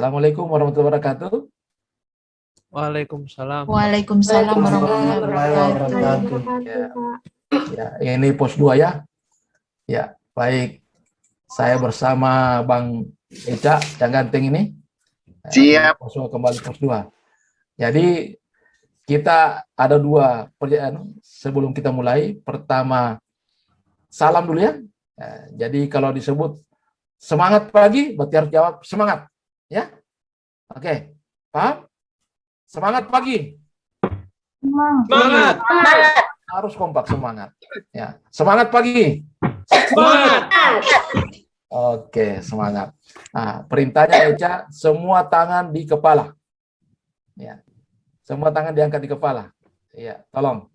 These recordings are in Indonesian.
Assalamualaikum warahmatullahi wabarakatuh. Waalaikumsalam. Waalaikumsalam warahmatullahi wabarakatuh. Ya, ini pos 2 ya. Ya, baik. Saya bersama Bang Eca yang ganteng ini. Siap. Kembali pos 2. Jadi kita ada 2 pertanyaan sebelum kita mulai. Pertama, salam dulu ya. Jadi kalau disebut semangat pagi, berarti harus jawab semangat. Ya, oke, paham? Semangat pagi. Semangat. Harus kompak semangat. Ya, semangat pagi. Semangat. Oke, semangat. Nah, perintahnya Eca, semua tangan di kepala. Ya, semua tangan diangkat di kepala. Ya, tolong.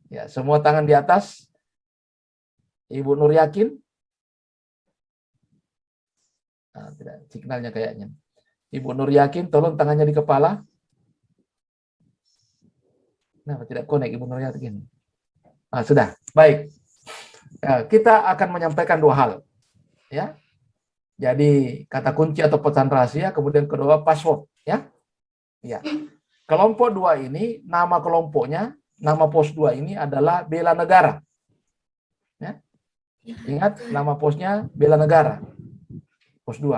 Ya, semua tangan di atas. Ibu Nur yakin? Nah, tidak, signalnya kayaknya. Ibu Nur yakin, tolong tangannya di kepala. Kenapa tidak connect Ibu Nur yakin? Ah, sudah, baik. Nah, kita akan menyampaikan 2 hal. Ya. Jadi kata kunci atau pesan rahasia, kemudian kedua password. Ya. Ya. Kelompok 2 ini, nama kelompoknya, nama pos 2 ini adalah Bela Negara. Ya. Ingat, nama posnya Bela Negara. Pos 2.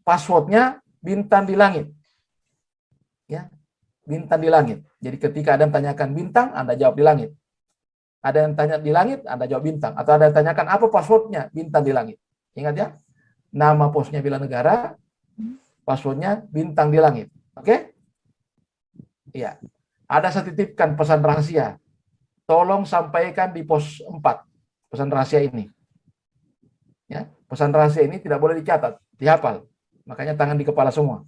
Passwordnya bintang di langit. Ya. Bintang di langit. Jadi ketika ada yang tanyakan bintang, Anda jawab di langit. Ada yang tanya di langit, Anda jawab bintang. Atau ada yang tanyakan apa passwordnya, bintang di langit. Ingat ya, nama posnya Bela Negara, passwordnya bintang di langit. Oke? Iya. Ada saya titipkan pesan rahasia. Tolong sampaikan di pos 4. Pesan rahasia ini. Ya, pesan rahasia ini tidak boleh dicatat, dihafal. Makanya tangan di kepala semua.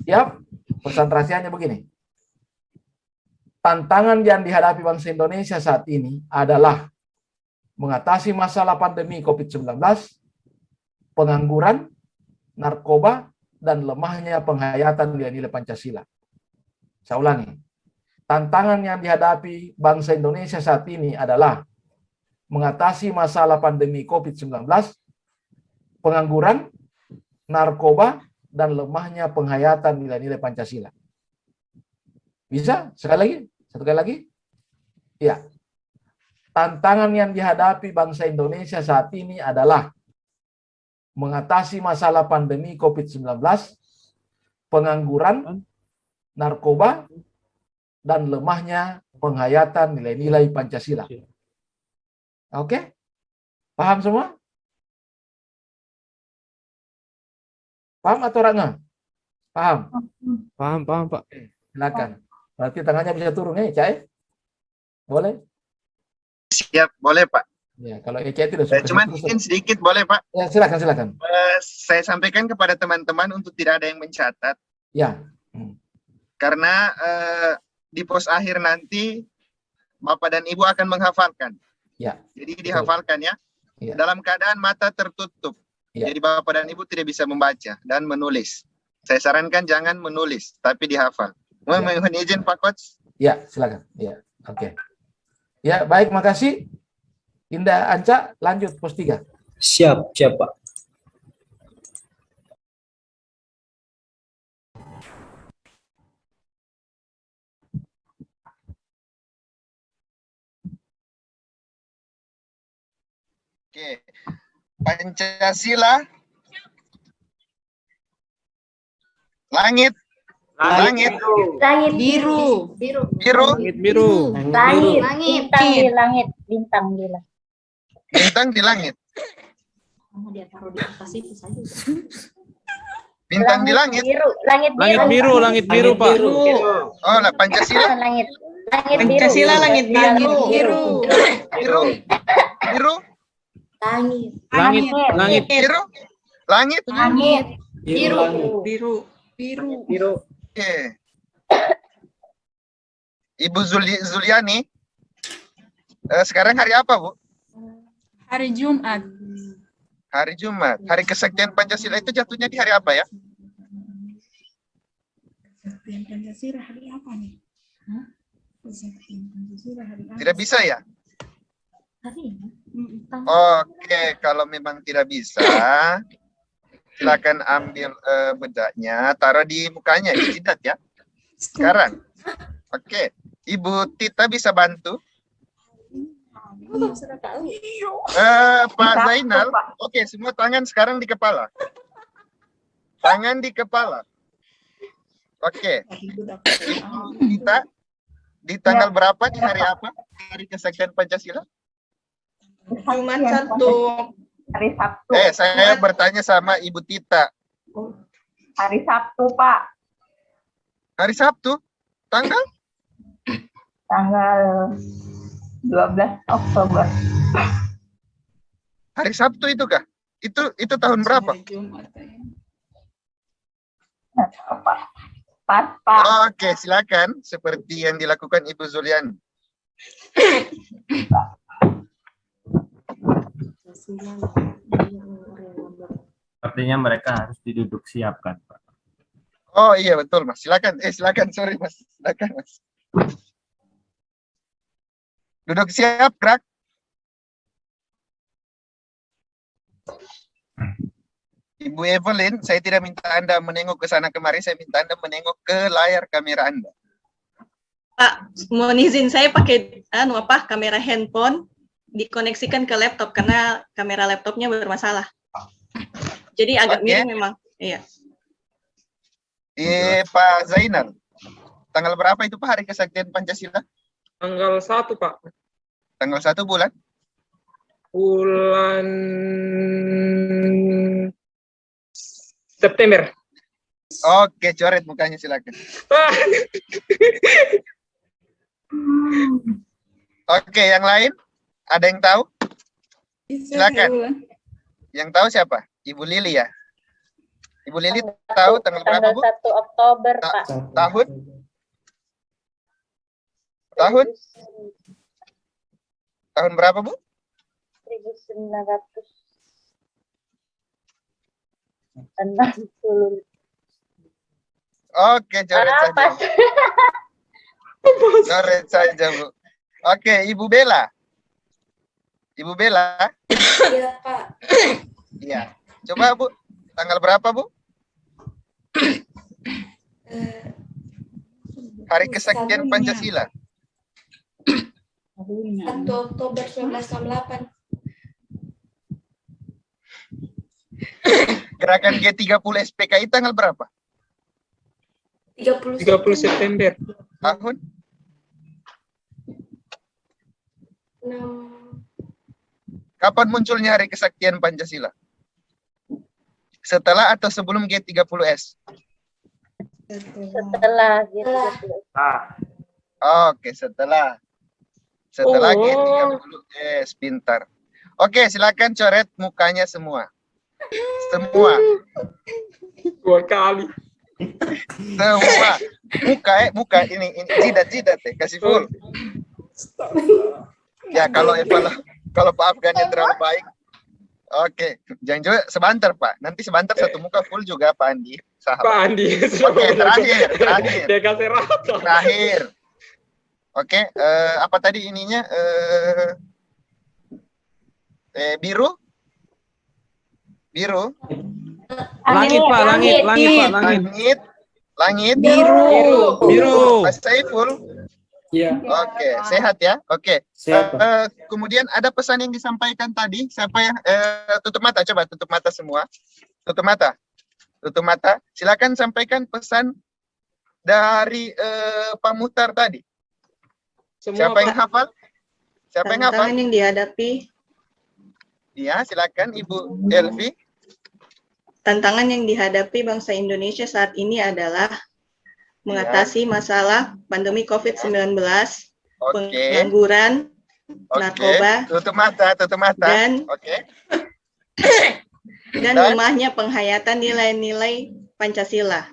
Siap? Pesan rahasianya begini. Tantangan yang dihadapi bangsa Indonesia saat ini adalah mengatasi masalah pandemi COVID-19, pengangguran, narkoba, dan lemahnya penghayatan nilai-nilai Pancasila. Saya ulangi. Tantangan yang dihadapi bangsa Indonesia saat ini adalah mengatasi masalah pandemi COVID-19, pengangguran, narkoba, dan lemahnya penghayatan nilai-nilai Pancasila. Bisa? Sekali lagi? Satu kali lagi? Ya. Tantangan yang dihadapi bangsa Indonesia saat ini adalah mengatasi masalah pandemi COVID-19, pengangguran, narkoba, dan lemahnya penghayatan nilai-nilai Pancasila. Oke? Paham semua? Paham atau enggak? Paham? Paham, Pak. Silakan. Berarti tangannya bisa turun ya, Cai? Boleh? Siap, boleh Pak. Ya, kalau Eca tidak suka. Cuman izin sedikit boleh Pak. Ya, silakan. Saya sampaikan kepada teman-teman untuk tidak ada yang mencatat. Ya. Karena di pos akhir nanti Bapak dan Ibu akan menghafalkan. Ya. Jadi dihafalkan ya. Ya. Dalam keadaan mata tertutup. Ya. Jadi Bapak dan Ibu tidak bisa membaca dan menulis. Saya sarankan jangan menulis, tapi dihafal. Mohon izin Pak Coach. Ya, silakan. Ya, oke. Ya, baik, makasih. Indah Anca, lanjut pos 3. Siap, Pak. Oke. Pancasila. Langit. Langit Biru. biru. Langit biru. Langit. Bintang di langit. Bintang di langit. Dia taruh di atas itu saja. Bintang di langit. Biru. Langit biru, Pak. Oh, lah Pancasila. Langit Pancasila langit biru. Biru. Biru. Langit. Biru. Langit. Biru. Oke. Ibu Zuliani. Sekarang hari apa, Bu? Hari Jumat. Hari Jumat. Hari Kesaktian Pancasila itu jatuhnya di hari apa ya? Kesaktian Pancasila hari apa nih? Kesaktian Pancasila hari apa? Tidak bisa ya? Hari ini. Oke, kalau memang tidak bisa, silakan ambil bedaknya, taruh di mukanya, di jidat ya. Sekarang, oke. Ibu Tita bisa bantu? Pak Zainal, oke, semua tangan sekarang di kepala. Tangan di kepala. Oke. Ibu Tita, di tanggal berapa, di hari apa? Hari Kesaktian Pancasila? Jumat 1. Hari Sabtu. Saya bertanya sama Ibu Tita. Hari Sabtu, Pak. Hari Sabtu? Tanggal? Tanggal 12 Oktober. Hari Sabtu itu kah? Itu tahun berapa? Jumat. Pak. Pas, Pak. Oke, silakan. Seperti yang dilakukan Ibu Zulian. Artinya mereka harus diduduk siapkan, Pak. Oh iya betul Mas. Silakan. Silakan. Sorry Mas. Silakan Mas. Duduk siap, gerak. Ibu Evelyn, saya tidak minta Anda menengok ke sana kemari, saya minta Anda menengok ke layar kamera Anda. Pak, mohon izin saya pakai kamera handphone dikoneksikan ke laptop karena kamera laptopnya bermasalah. Jadi agak miring memang. Iya. Pak Zainal, tanggal berapa itu Pak hari Kesaktian Pancasila? Tanggal 1, Pak. Tanggal 1 bulan? Bulan September. Oke, coret mukanya silakan. Oke, yang lain? Ada yang tahu? Silakan. Yang tahu siapa? Ibu Lili ya? Ibu Lili tahu tanggal berapa, Bu? 1 Oktober, Pak. Tahun? Tahun? Tahun berapa, Bu? 1960. Oke, coret saja. Coret saja, Bu. Oke, Ibu Bella. Ibu Bella? Iya, Pak. Iya. Coba, Bu. Tanggal berapa, Bu? Hari Kesaktian Pancasila. 1 Oktober 1968. Gerakan G30 SPKI tanggal berapa? 30 September. Tahun? 6. Kapan munculnya Hari Kesaktian Pancasila? Setelah atau sebelum G30S? Setelah gitu. Oke, setelah. Setelah G30S, pintar. Oke, silakan coret mukanya semua. Semua. 2 kali. Semua. Muka ini jidat kasih full. Ya kalau Pak Afgannya terlalu baik. Oke, jangan juga sebentar Pak. Nanti sebentar satu muka full juga Pak Andi. Sahabat. Pak Andi. Oke, terakhir. Dia kasih rata. Terakhir. Oke, apa tadi ininya? Biru? Biru? Langit, Pak. Langit, Pak. Langit. Langit? Biru. Mas Saiful? Iya. Oke, sehat ya. Oke. Kemudian ada pesan yang disampaikan tadi. Siapa yang tutup mata? Coba tutup mata semua. Tutup mata. Tutup mata. Silakan sampaikan pesan dari Pak Muhtar tadi. Siapa yang hafal? Siapa yang hafal? Tantangan yang dihadapi. Iya, silakan Ibu Elvi. Tantangan yang dihadapi bangsa Indonesia saat ini adalah mengatasi masalah pandemi COVID-19, pengangguran, narkoba, tutup mata, dan Oke. dan lemahnya penghayatan nilai-nilai Pancasila.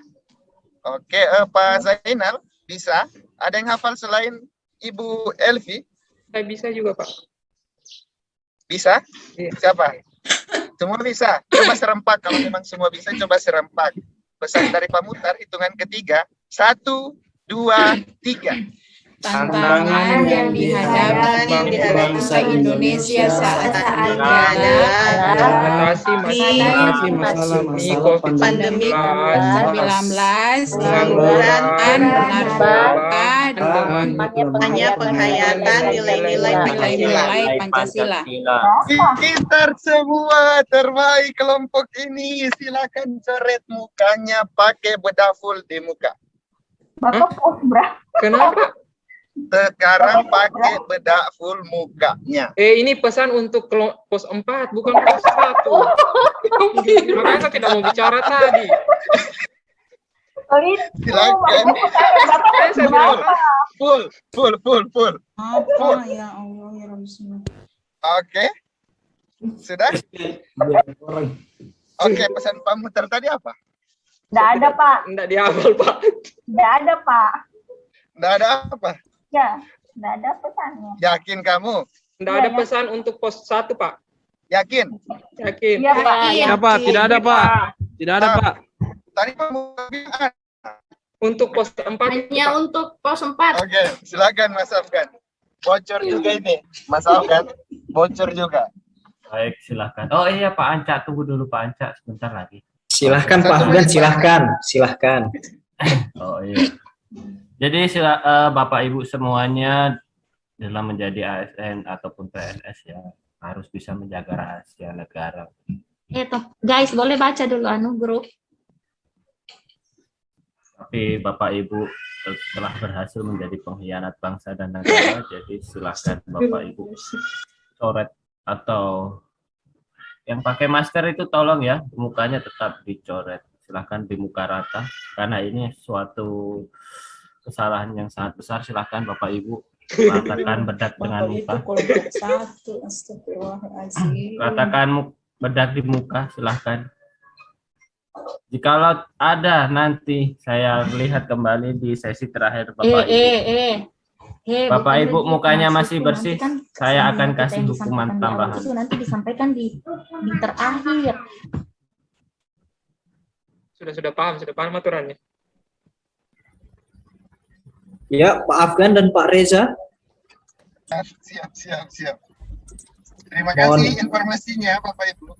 Oke, Pak Zainal, bisa? Ada yang hafal selain Ibu Elvi? Saya bisa juga, Pak. Bisa? Iya. Siapa? Semua bisa. Coba serempak. Kalau memang semua bisa, coba serempak. Pesan dari Pak Muhtar, hitungan ketiga. 1, 2, 3. Tantangan yang dihadapi bangsa Indonesia saat ini adalah Mengatasi masalah pandemi COVID-19, pengangguran, narkoba, dan hanya penghayatan nilai-nilai Pancasila. Pintar semua terbaik kelompok ini. Silakan coret mukanya pakai bedah full di muka. Bapak pos berapa? Kenapa? Sekarang pakai bedak full mukanya. Ini pesan untuk pos 4, bukan pos 1. Makanya saya tidak mau bicara tadi. Silakan. Saya bilang, Full. Apa ya Allah ya Rasulullah. Oke. Sudah? Oke, pesan Pak Muhtar tadi apa? Nggak ada, Pak. enggak dihafal, Pak. Nggak ada, Pak. Nggak ada apa? Ya, nggak ada pesannya. Yakin kamu? Enggak ada pesan untuk pos 1, Pak. Yakin? Yakin. Iya, Pak. Ya, Pak, tidak ada, Pak. Tidak ada, Pak. Tadi Pak Muhtar bilang Untuk pos 4. Hanya untuk pos 4. Oke, silakan Mas Afgan. Bocor juga ini, Mas Afgan. Bocor juga. Baik, silahkan. Oh iya Pak Anca, tunggu dulu Pak Anca sebentar lagi. Silahkan Pak Afgan, silahkan. Oh iya. Jadi Bapak Ibu semuanya dalam menjadi ASN ataupun PNS ya harus bisa menjaga rahasia negara. Guys, boleh baca dulu grup. Tapi Bapak Ibu telah berhasil menjadi pengkhianat bangsa dan negara, jadi silakan Bapak Ibu coret atau yang pakai masker itu tolong ya mukanya tetap dicoret. Silahkan di muka rata karena ini suatu kesalahan yang sangat besar. Silahkan Bapak Ibu ratakan bedak dengan muka. Ratakan bedak di muka, silahkan. Jikalau ada nanti saya lihat kembali di sesi terakhir Bapak Ibu. Bapak Ibu mukanya masih bersih, saya akan kasih hukuman tambahan. Itu nanti disampaikan di terakhir. Sudah paham aturannya. Ya, Pak Afgan dan Pak Reza. Siap. Terima kasih informasinya Bapak Ibu.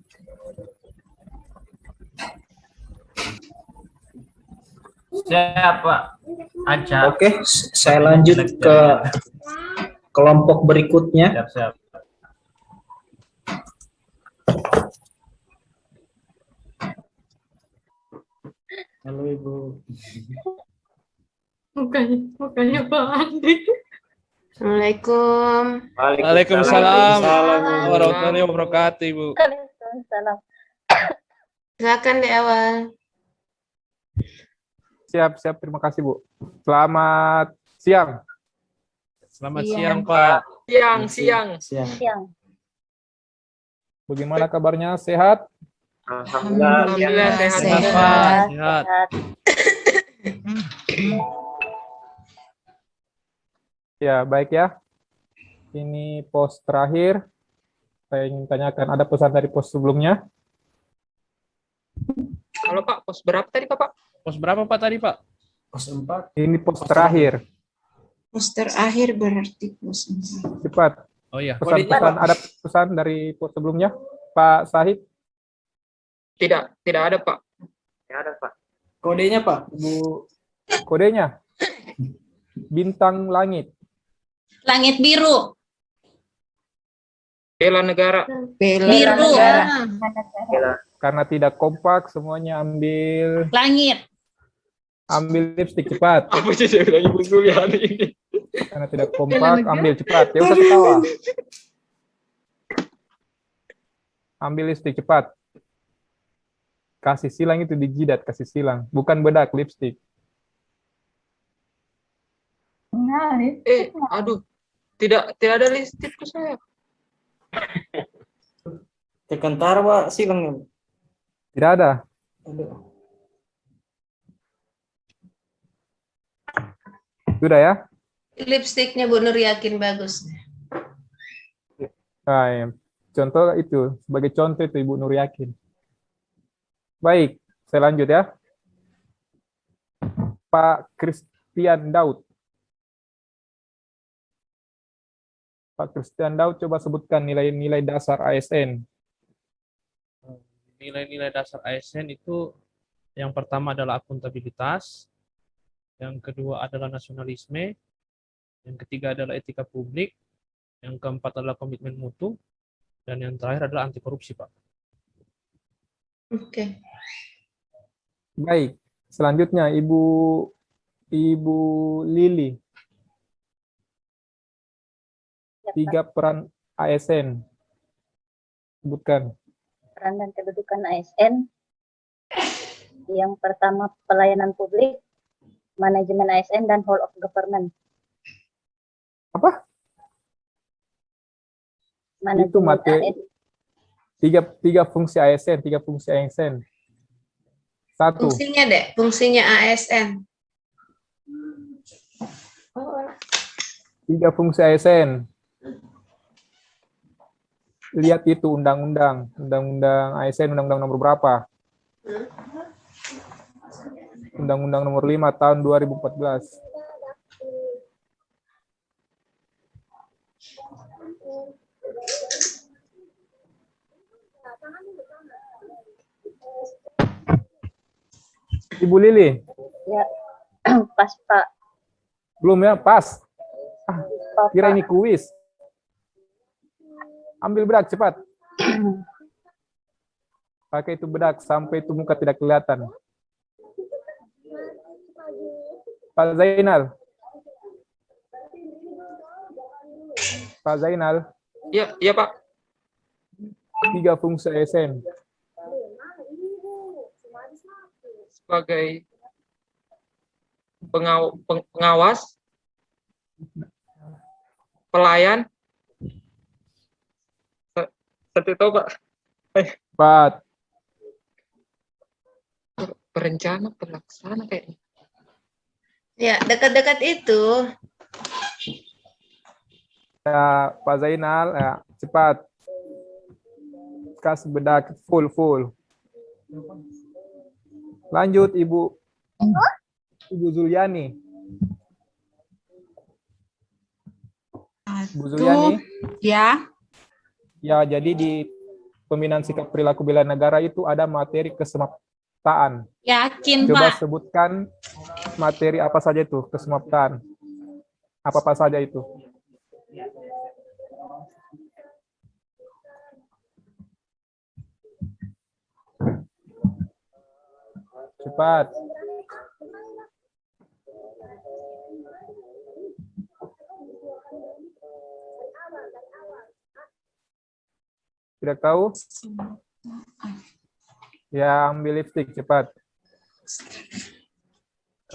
Siap Pak Anca. Oke, saya lanjut ke kelompok berikutnya. Siap. Halo Ibu. Mukanya Pak Andi. Assalamualaikum. Waalaikumsalam warahmatullahi wabarakatuh, Ibu. Waalaikumsalam. Silakan di awal. Siap. Terima kasih, Bu. Selamat siang. Selamat siang, Pak. Siang. Bagaimana kabarnya? Sehat? Alhamdulillah sehat, Pak. Sehat. Ya, baik ya. Ini pos terakhir. Saya ingin tanyakan, ada pesan dari pos sebelumnya? Halo Pak, pos berapa tadi Pak? Pos berapa Pak tadi Pak? Pos 4. Ini pos terakhir. Pos terakhir berarti pos 4. Cepat. Oh iya. Pesan-pesan, ada pesan dari pos sebelumnya? Pak Sahid? Tidak ada Pak. Tidak ada Pak. Kodenya Pak, Bu. Kodenya? Bintang langit. Langit biru. Bela negara. Biru. Karena tidak kompak, semuanya ambil lipstik cepat. Apa sih saya bilang Ibu kuliah ini? Karena tidak kompak, ambil cepat. Ya usah ketawa. Ambil lipstik cepat. Kasih silang itu di jidat, kasih silang. Bukan bedak, lipstik. Aduh. Tidak ada listrik ke saya. Tekan Pak silangnya. Tidak ada. Sudah ya? Lipstiknya Bu Nur yakin bagus. Nah, ya. Contoh itu, sebagai contoh itu Ibu Nur yakin. Baik, saya lanjut ya. Pak Christian Daud. Pak Christian Daud, coba sebutkan nilai-nilai dasar ASN. Nilai-nilai dasar ASN itu yang pertama adalah akuntabilitas, yang kedua adalah nasionalisme, yang ketiga adalah etika publik, yang keempat adalah komitmen mutu, dan yang terakhir adalah anti korupsi, Pak. Oke. Baik, selanjutnya Ibu Lili. 3 peran ASN. Sebutkan. Peran dan kedudukan ASN. Yang pertama pelayanan publik, manajemen ASN, dan whole of government. Apa? Manajemen Itu materi. ASN. Tiga fungsi ASN, 3 fungsi ASN. 1. Fungsinya deh, fungsinya ASN. 3 fungsi ASN. Lihat itu undang-undang ASN, undang-undang nomor berapa? Undang-undang nomor 5 tahun 2014. Ibu Lili, Ya, pas Pak. belum ya? Pas. Pak. Kira ini kuis. Ambil bedak cepat. Pakai itu bedak sampai itu muka tidak kelihatan. Pak Zainal. Pak Zainal. Iya Pak. 3 fungsi ASN. Sebagai pengawas, pelayan, seperti itu Pak. 4. Perencana, pelaksana kayaknya. Ya, dekat-dekat itu. Ya, Pak Zainal, ya, cepat. Kasih bedak full. Lanjut Ibu Zuliani. Bu Zuliani. Ya. Ya, jadi di pembinaan sikap perilaku bela negara itu ada materi kesemaptaan. Yakin, Coba Pak. sebutkan materi apa saja itu kesemaptaan. Apa saja itu? Cepat. Tidak tahu? Ya, ambil lipstik cepat.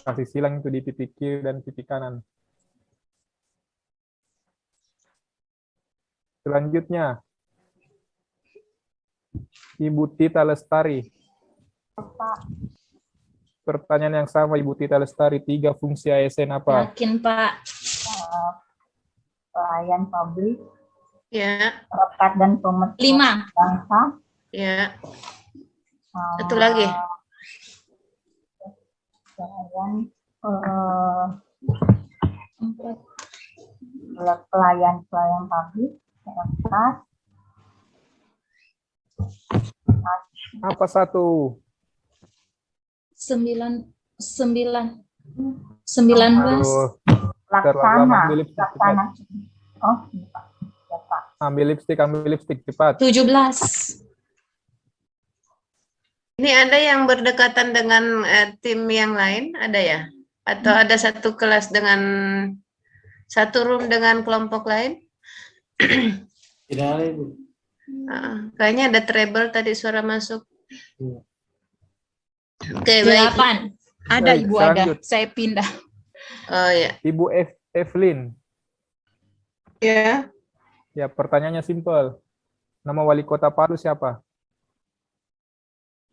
Kasih silang itu di titik kiri dan titik kanan. Selanjutnya, Ibu Tita Lestari. Pertanyaan yang sama Ibu Tita Lestari, 3 fungsi ASN apa? Yakin, Pak. Pelayan publik, Ya, rekat dan pemersatu 5. bangsa. ya. Satu lagi. Pelayan publik, rekat. Apa 1? 19. Aduh, Laksana. ambil lipstik cepat. Laksana. Oh, ya, Pak. Ambil lipstik cepat. 17. Ini ada yang berdekatan dengan tim yang lain, ada ya? Atau ada satu kelas dengan satu room dengan kelompok lain? Tidak ada, Ibu. Kayaknya ada treble tadi suara masuk. Iya. Oke, baik. 8. Ada, Baik, Ibu, ada. lanjut. Saya pindah. Oh ya. Ibu Evelyn. Ya. Ya, pertanyaannya simpel. Nama wali kota Palu siapa?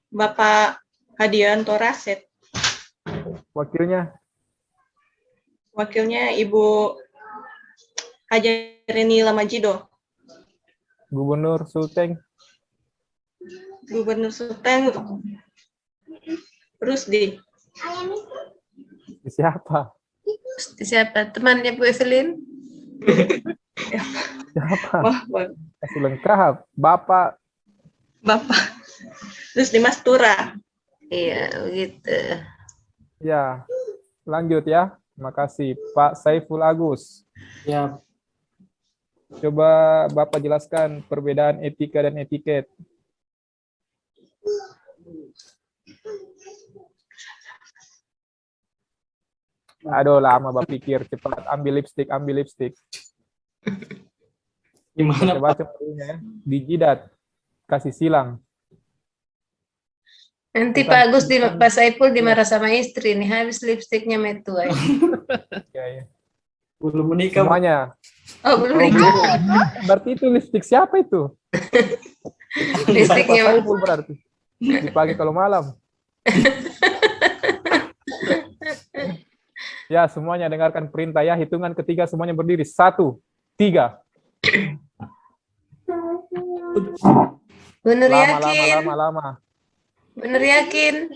Bapak Hadianto Rasid. Wakilnya? Wakilnya Ibu Hajarini Lamajido. Gubernur Sulteng? Gubernur Sulteng Rusdi. Siapa? Siapa? Temannya Bu Evelyn? Siapa? Wah, wah, Kasih lengkap. Bapak. Bapak. Terus Dimas Tura. Iya, begitu. Ya, lanjut ya. Terima kasih. Pak Saiful Agus. Ya, Coba Bapak jelaskan perbedaan etika dan etiket. Aduh, lama Bapak pikir. Cepat, ambil lipstik, ambil lipstik. gimana Pak? Baca barunya ya. Di jidat. Kasih silang. Nanti Bukan- Pak Agus Pak Saiful dimarah sama istri nih, habis lipstiknya metu aja. Ya, ya. Belum menikah, Pak. Semuanya. Oh, belum nikah. Berarti itu lipstik siapa itu? Pak Lipstiknya Saiful berarti. Dipakai kalau malam. Ya, semuanya dengarkan perintah ya. Hitungan ketiga semuanya berdiri. 1, 3. bener Lama, yakin? lama. Bener yakin?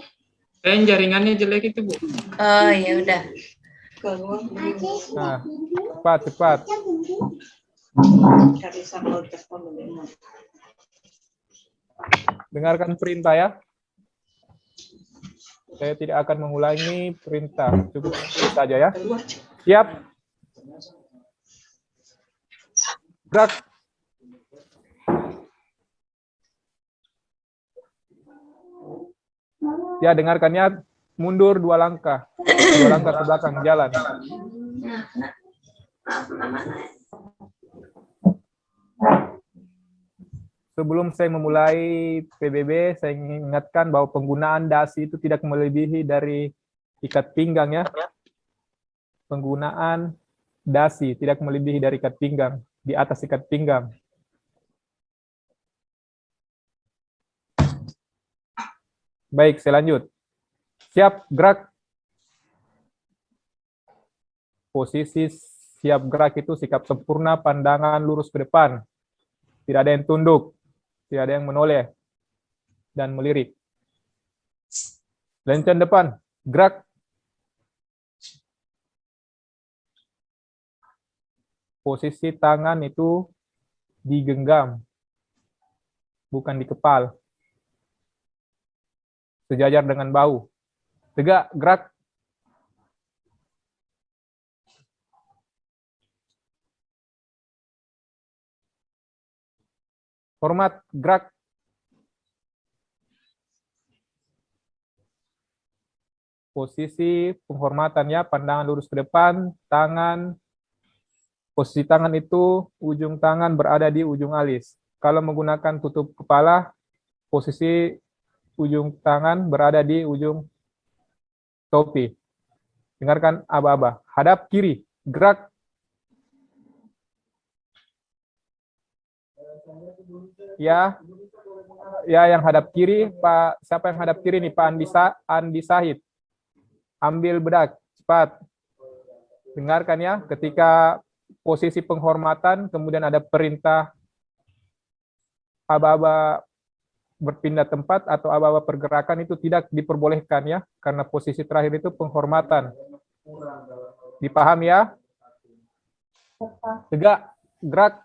Jaringannya jelek itu, Bu. Oh, ya udah. Nah, cepat. Dengarkan perintah ya. Saya tidak akan mengulangi perintah. Cukup saja ya. Siap. Gerak. Ya, dengarkannya. Mundur 2 langkah. 2 langkah ke belakang, jalan. Sebelum saya memulai PBB, saya ingatkan bahwa penggunaan dasi itu tidak melebihi dari ikat pinggang ya. Penggunaan dasi tidak melebihi dari ikat pinggang, di atas ikat pinggang. Baik, saya lanjut. Siap, gerak. Posisi siap gerak itu sikap sempurna, pandangan lurus ke depan. Tidak ada yang tunduk, tidak ada yang menoleh dan melirik. Lencang depan, gerak. Posisi tangan itu digenggam, bukan dikepal. Sejajar dengan bahu. Tegak, gerak. Hormat, gerak. Posisi penghormatannya, pandangan lurus ke depan, tangan, posisi tangan itu, ujung tangan berada di ujung alis. Kalau menggunakan tutup kepala, posisi ujung tangan berada di ujung topi. Dengarkan aba-aba. Hadap kiri, gerak. Ya, yang hadap kiri, Pak. Siapa yang hadap kiri nih, Pak Andi Sahid. Ambil bedak, cepat. Dengarkan ya, ketika posisi penghormatan, kemudian ada perintah aba-aba berpindah tempat atau aba-aba pergerakan itu tidak diperbolehkan ya, karena posisi terakhir itu penghormatan. Dipaham ya? Tegak, gerak.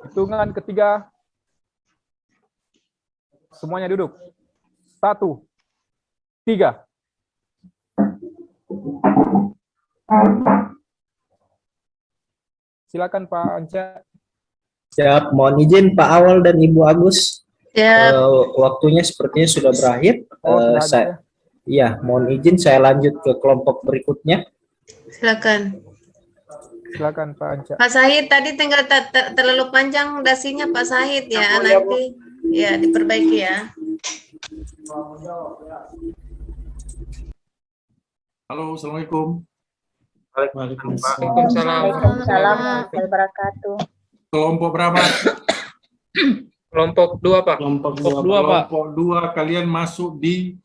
Hitungan ketiga. Semuanya duduk. 1, 3. Silakan Pak Anca. Siap, mohon izin Pak Awal dan Ibu Agus. Siap. Waktunya sepertinya sudah berakhir. Sudah ada ya, mohon izin saya lanjut ke kelompok berikutnya. Silakan. Silakan Pak Anca. Pak Sahid tadi tinggal terlalu panjang dasinya Pak Sahid ya, nanti ya diperbaiki ya. Halo, Assalamualaikum. Waalaikumsalam. Waalaikumsalam warahmatullahi wabarakatuh. Kelompok berapa? Kelompok 2, Pak. Kelompok 2, Pak. Kelompok 2 kalian masuk di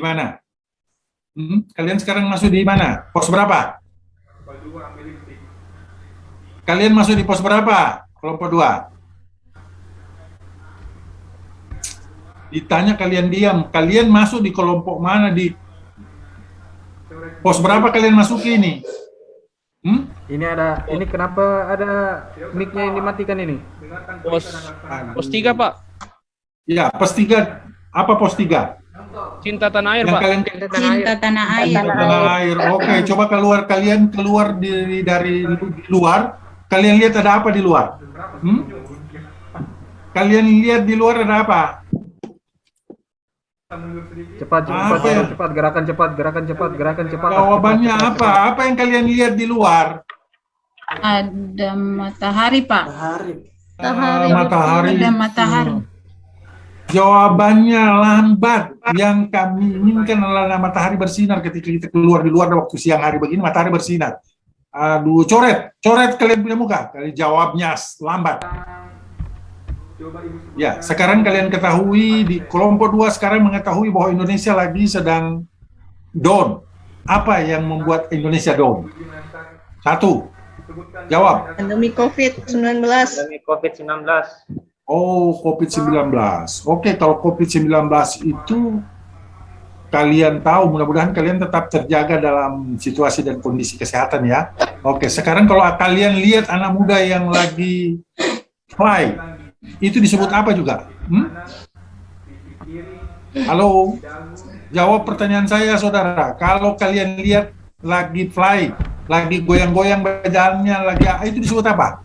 mana? Kalian sekarang masuk di mana? Pos berapa? Kalian masuk di pos berapa? Kelompok 2. Ditanya kalian diam. Kalian masuk di kelompok mana, di pos berapa kalian masuk ini? Ini kenapa ada mic-nya yang dimatikan ini? Pos 3, Pak. Ya, pos 3. Apa pos 3? Cinta tanah air, Yang Pak. kalian Cinta tanah air. tanah air. Oke, coba kalian keluar dari luar. Kalian lihat ada apa di luar? Kalian lihat di luar ada apa? Cepat, gerakan cepat. Jawabannya apa? Apa yang kalian lihat di luar? Ada matahari, Pak. Matahari. Ada matahari. Jawabannya lambat. Yang kami inginkan adalah matahari bersinar ketika kita keluar di luar waktu siang hari begini, matahari bersinar. Aduh, coret kalian punya muka. Kalian jawabnya lambat. Ya, sekarang kalian ketahui di kelompok 2 sekarang mengetahui bahwa Indonesia lagi sedang down. Apa yang membuat Indonesia down? 1. Jawab. Pandemi COVID-19. Oh, COVID-19. Oke, kalau COVID-19 itu kalian tahu, mudah-mudahan kalian tetap terjaga dalam situasi dan kondisi kesehatan ya. Oke, sekarang kalau kalian lihat anak muda yang lagi fly, itu disebut apa juga? Halo? Jawab pertanyaan saya, saudara. Kalau kalian lihat lagi fly, lagi goyang-goyang badannya, lagi itu disebut apa?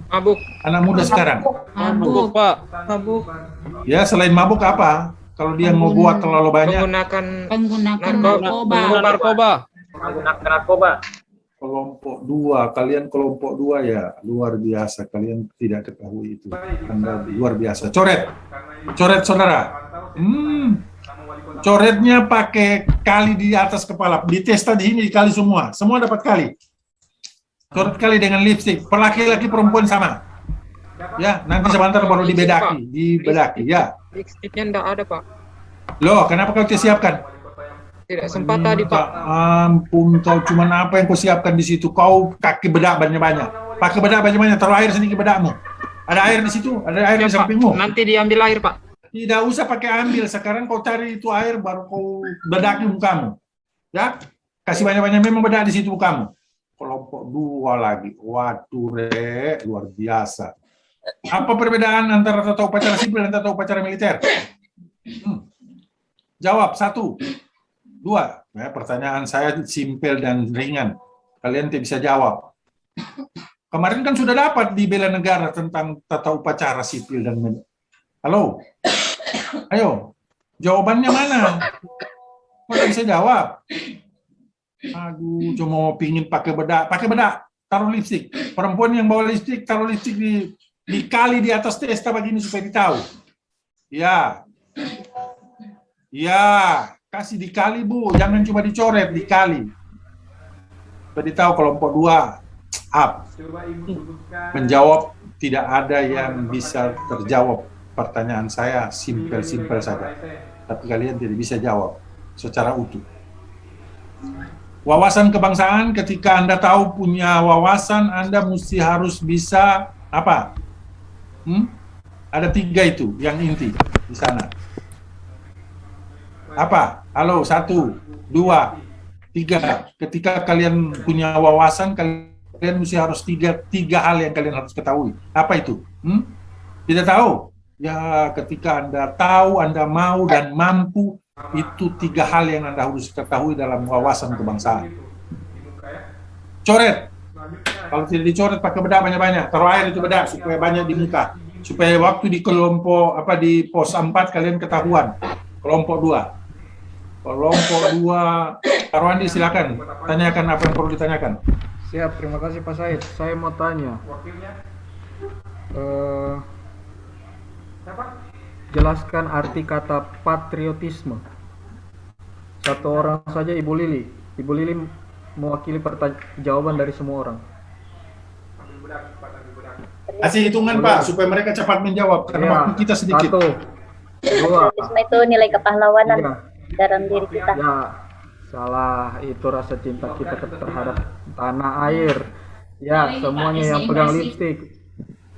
Mabuk. Anak muda sekarang. Mabuk, Pak. Mabuk. Ya, selain mabuk apa? Kalau dia mau buat terlalu banyak. Menggunakan narkoba. Kelompok 2, kalian kelompok 2 ya, luar biasa. Kalian tidak ketahui itu. Anda luar biasa. Coret saudara. Coretnya pakai kali di atas kepala. Dites tadi ini dikali semua. Semua dapat kali. Coret kali dengan lipstick. Laki-laki perempuan sama. Ya, nanti sebentar baru dibedaki. Ya. Lipstiknya enggak ada, Pak. Loh, kenapa kau siapkan? Tidak sempat tadi, Pak. Ampun, kau cuman apa yang kau siapkan di situ? Kau kaki bedak banyak-banyak. Pakai bedak banyak-banyak, taruh air sedikit bedakmu. Ada air di situ? Ada air di sampingmu? Nanti diambil air, Pak. Tidak usah pakai ambil. Sekarang kau cari itu air, baru kau bedaki mukamu. Ya? Kasih banyak-banyak memang bedak di situ mukamu. Kelompok 2 lagi. Waduh, luar biasa. Apa perbedaan antara tata upacara sipil dan tata upacara militer? Jawab, 1, 2. Ya, pertanyaan saya simpel dan ringan. Kalian tidak bisa jawab. Kemarin kan sudah dapat di bela negara tentang tata upacara sipil dan militer. Halo? Ayo, jawabannya mana? Kok tidak bisa jawab? Aduh, cuma pingin pakai bedak, taruh lipstik. Perempuan yang bawa lipstik, taruh lipstik dikali di atas testa begini supaya ditahu. Ya, kasih dikali Bu, jangan cuma dicoret, dikali. Supaya ditahu kelompok 2 up. Menjawab tidak ada yang bisa terjawab. Pertanyaan saya simpel saja. Tapi kalian tidak bisa jawab secara utuh. Wawasan kebangsaan, ketika Anda tahu punya wawasan, Anda mesti harus bisa apa? Ada 3 itu yang inti di sana. Apa? Halo, 1, 2, 3. Ketika kalian punya wawasan, kalian mesti harus tiga hal yang kalian harus ketahui. Apa itu? Tidak tahu? Ya, ketika Anda tahu, Anda mau dan mampu, itu 3 hal yang Anda harus ketahui dalam wawasan kebangsaan. Coret. Kalau tidak dicoret, pakai bedak banyak-banyak. Taruh air itu bedak supaya banyak di muka. Supaya waktu di kelompok di pos 4 kalian ketahuan. Kelompok 2. Kelompok 2. Taruh Andi, silakan. Tanyakan apa yang perlu ditanyakan. Siap, terima kasih Pak Said. Saya mau tanya. Jelaskan arti kata patriotisme. 1 orang saja, Ibu Lili. Ibu Lili mewakili jawaban dari semua orang. Kasih hitungan Pak, supaya mereka cepat menjawab. Karena waktu kita sedikit. 1, 2. Patriotisme itu nilai kepahlawanan dalam diri kita. Ya, salah. Itu rasa cinta kita terhadap tanah air. Ya, semuanya yang pegang lipstik.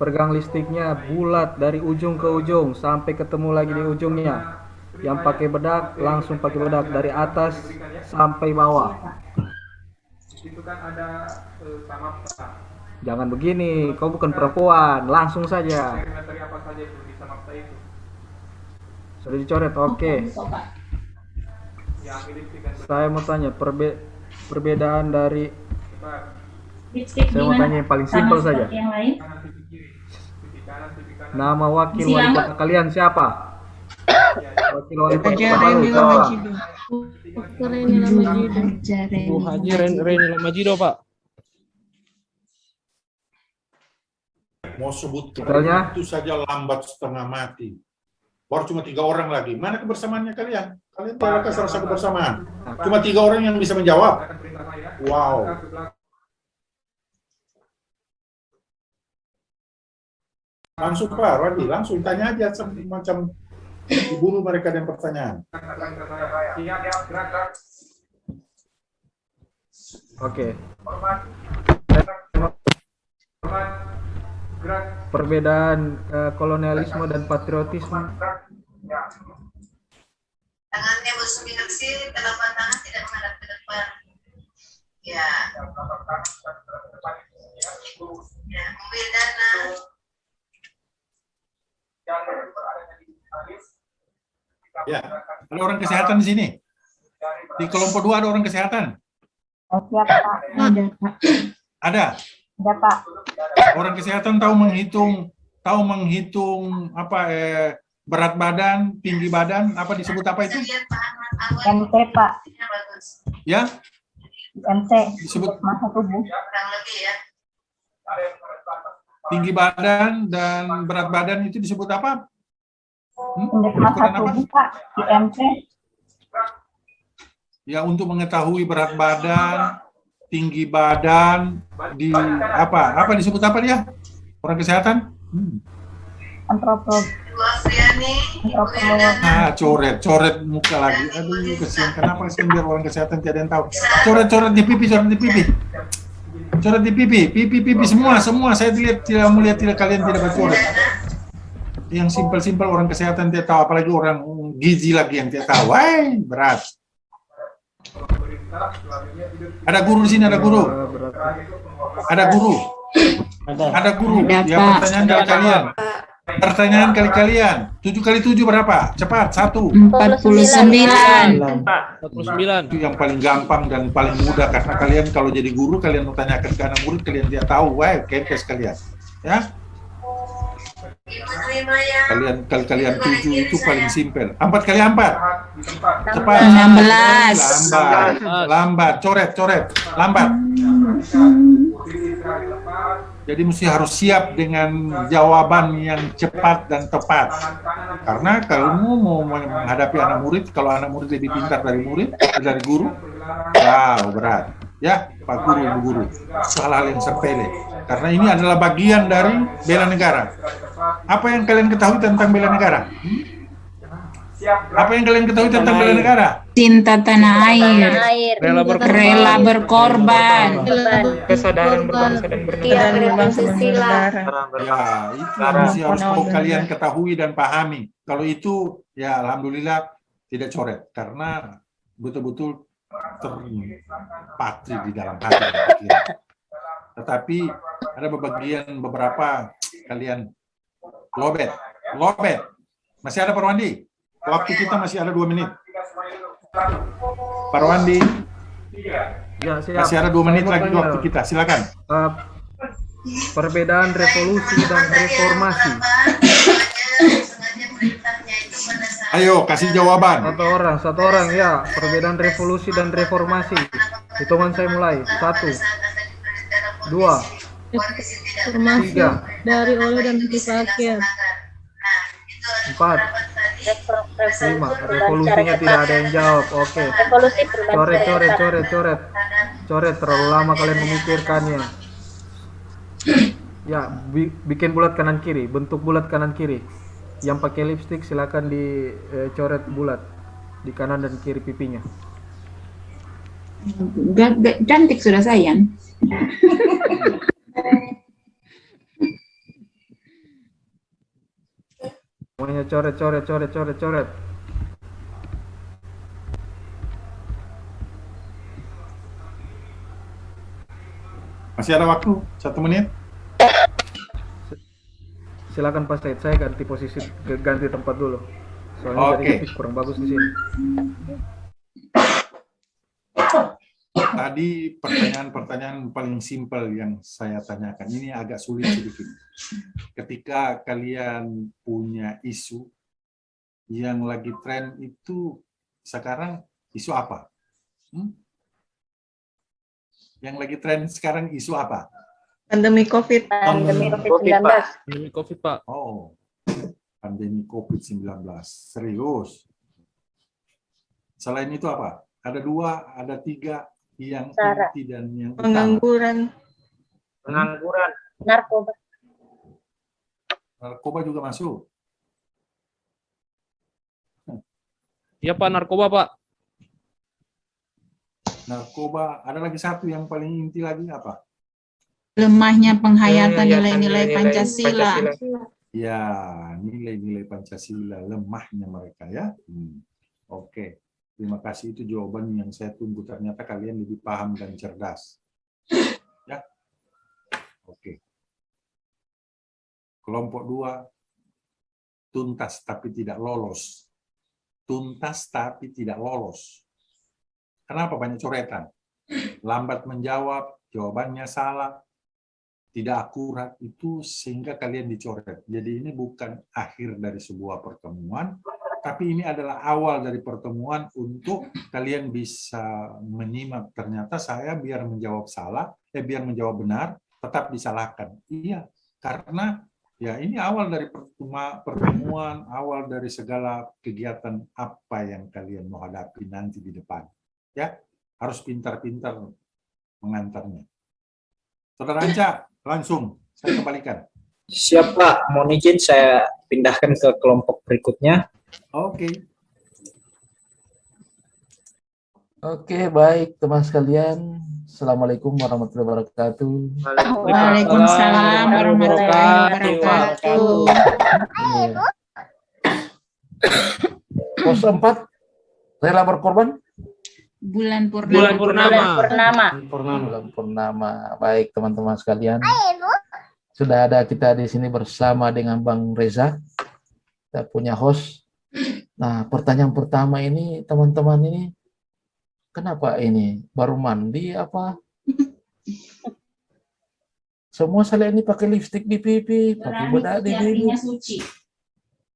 pegang listiknya bulat dari ujung ke ujung sampai ketemu lagi di ujungnya. Yang pakai bedak langsung pakai bedak dari atas sampai bawah. Itu kan ada samapta. Jangan begini, kau bukan perempuan, langsung saja. Materi apa saja itu di samapta itu? Sudah dicoret, oke. Saya mau tanya perbedaan dari saya mau tanya yang paling simpel saja. Yang lain? Nama wakil wali kota kalian siapa? Wakil wali kota baru siapa? Bu Haji Reni Lamajido, Pak. Mau sebut Soalnya? itu saja lambat setengah mati. Baru cuma 3 orang lagi. Mana kebersamaannya kalian? Kalian tidak ada rasa kebersamaan. Cuma 3 orang yang bisa menjawab. Wow. Langsung Pak Wadi, langsung tanya aja macam dibunuh mereka dengan pertanyaan. Oke. Perbedaan kolonialisme dan patriotisme. Tangannya bersih, telapak tangan tidak menghadap ke depan. Ya. Ya, ambil dana. Ya, ada orang kesehatan di sini. Di kelompok 2 ada orang kesehatan. Siap, Pak. Ada, Pak. Ada. Ada, Pak. Orang kesehatan tahu menghitung apa berat badan, tinggi badan, apa disebut apa itu? MT, Pak. Ya? MT. Disebut massa tubuh. tinggi badan dan berat badan itu disebut apa? Indeks massa tubuh, Pak. IMC. Ya, untuk mengetahui berat badan, tinggi badan, di apa disebut apa dia? Orang kesehatan? Antropolog. Coret muka lagi. Aduh, kesian. Kenapa sih biar orang kesehatan tidak ada yang tahu? Coret di pipi. Coret di pipi semua. Saya tidak melihat kalian tidak bercoret. Yang simpel orang kesehatan tidak tahu, apalagi orang gizi lagi yang tidak tahu. Wah, berat. Ada guru di sini, ada guru. Ya, pertanyaan kali kalian. 7 kali 7 berapa? Cepat, 1. 49. Itu yang paling gampang dan paling mudah, karena kalian kalau jadi guru, kalian mau tanyakan ke anak murid, kalian tidak tahu. Wah, kempes kalian. Ya. Kalian 7 itu paling simpel. 4 kali 4. Cepat. 16. Lambat. Coret. Lambat. Jadi mesti harus siap dengan jawaban yang cepat dan tepat. Karena kalau mau menghadapi anak murid, kalau anak murid lebih pintar dari guru, wow, berat. Ya, Pak Guru, Ibu Guru. Hal-hal yang sepele. Karena ini adalah bagian dari bela negara. Apa yang kalian ketahui tentang bela negara? Apa yang kalian ketahui tentang bela negara? Cinta tanah air. Rela berkorban. Kesadaran berbangsa dan bernegara. Ya, itu yang harus kalian ketahui dan pahami. Kalau itu, ya alhamdulillah tidak coret. Karena betul-betul terpatri di dalam hati. Tetapi ada beberapa kalian lobet. Masih ada Pak Rwandi? Waktu kita masih ada 2 menit. Pak Rwandi, Ya, siap. masih ada 2 menit lagi waktu kita. Silakan. Perbedaan revolusi dan reformasi. Ayo, kasih jawaban. Satu orang ya. Perbedaan revolusi dan reformasi. Hitungan saya mulai. 1, 2, 3, dari oleh dan dipakai. 4, 5. Revolusinya tidak ada yang jawab. Oke. Coret. Terlalu lama kalian memikirkannya. Ya, bikin bulat kanan kiri. Bentuk bulat kanan kiri. Yang pakai lipstick silakan dicoret bulat di kanan dan kiri pipinya. Cantik sudah sayang. Semuanya coret, coret, coret, coret, coret. Masih ada waktu 1 menit. Silakan Pak Said, saya ganti posisi, ganti tempat dulu. Soalnya Oke. jaringan kurang bagus di sini. Tadi pertanyaan-pertanyaan paling simpel yang saya tanyakan. Ini agak sulit sedikit. Ketika kalian punya isu yang lagi tren itu sekarang isu apa? Yang lagi tren sekarang isu apa? Pandemi COVID. Pandemi COVID-19. Pandemi COVID, Pak. Oh, pandemi COVID-19. Serius. Selain itu apa? Ada 2, ada 3 yang Sarah. inti dan yang utama. Pengangguran. Pengangguran. Narkoba. Narkoba juga masuk. Iya, Pak, narkoba, Pak. Narkoba, ada lagi satu yang paling inti lagi apa? Lemahnya penghayatan nilai-nilai Pancasila. Ya, nilai-nilai Pancasila, lemahnya mereka ya. Oke, terima kasih, itu jawaban yang saya tunggu. Ternyata kalian lebih paham dan cerdas. Ya, oke. Kelompok 2, tuntas tapi tidak lolos. Tuntas tapi tidak lolos. Kenapa banyak coretan? Lambat menjawab, jawabannya salah, tidak akurat, itu sehingga kalian dicoret. Jadi ini bukan akhir dari sebuah pertemuan, tapi ini adalah awal dari pertemuan untuk kalian bisa menyimak. Ternyata saya biar menjawab salah, biar menjawab benar, tetap disalahkan. Iya, karena ya ini awal dari pertemuan, awal dari segala kegiatan apa yang kalian mau hadapi nanti di depan. Ya, harus pintar-pintar mengantarnya. Saudara Anca, langsung saya kembalikan. Siap Pak, mohon izin saya pindahkan ke kelompok berikutnya. Oke. Oke, baik teman sekalian. Assalamualaikum warahmatullahi wabarakatuh. Waalaikumsalam warahmatullahi wabarakatuh. Iya. Pos 4, rela berkorban? Bulan Bulan purnama. purnama. Bulan purnama. Baik teman-teman sekalian. Sudah ada kita di sini bersama dengan Bang Reza. Kita punya host. Nah, pertanyaan pertama ini teman-teman ini, kenapa ini baru mandi apa? Semua saya ini pakai lipstik di pipi, pakai bedak di bibir.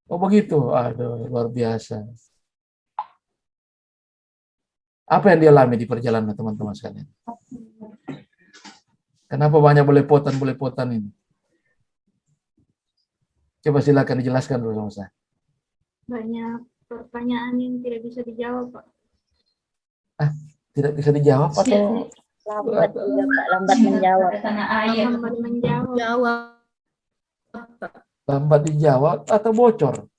Oh begitu, aduh luar biasa. Apa yang dialami di perjalanan teman-teman sekalian? Kenapa banyak belepotan ini? Coba silakan dijelaskan dulu sama saya. Banyak pertanyaan yang tidak bisa dijawab, Pak. Tidak bisa dijawab atau Lambat juga, Pak. Lambat menjawab. Lambat menjawab. lambat dijawab atau bocor?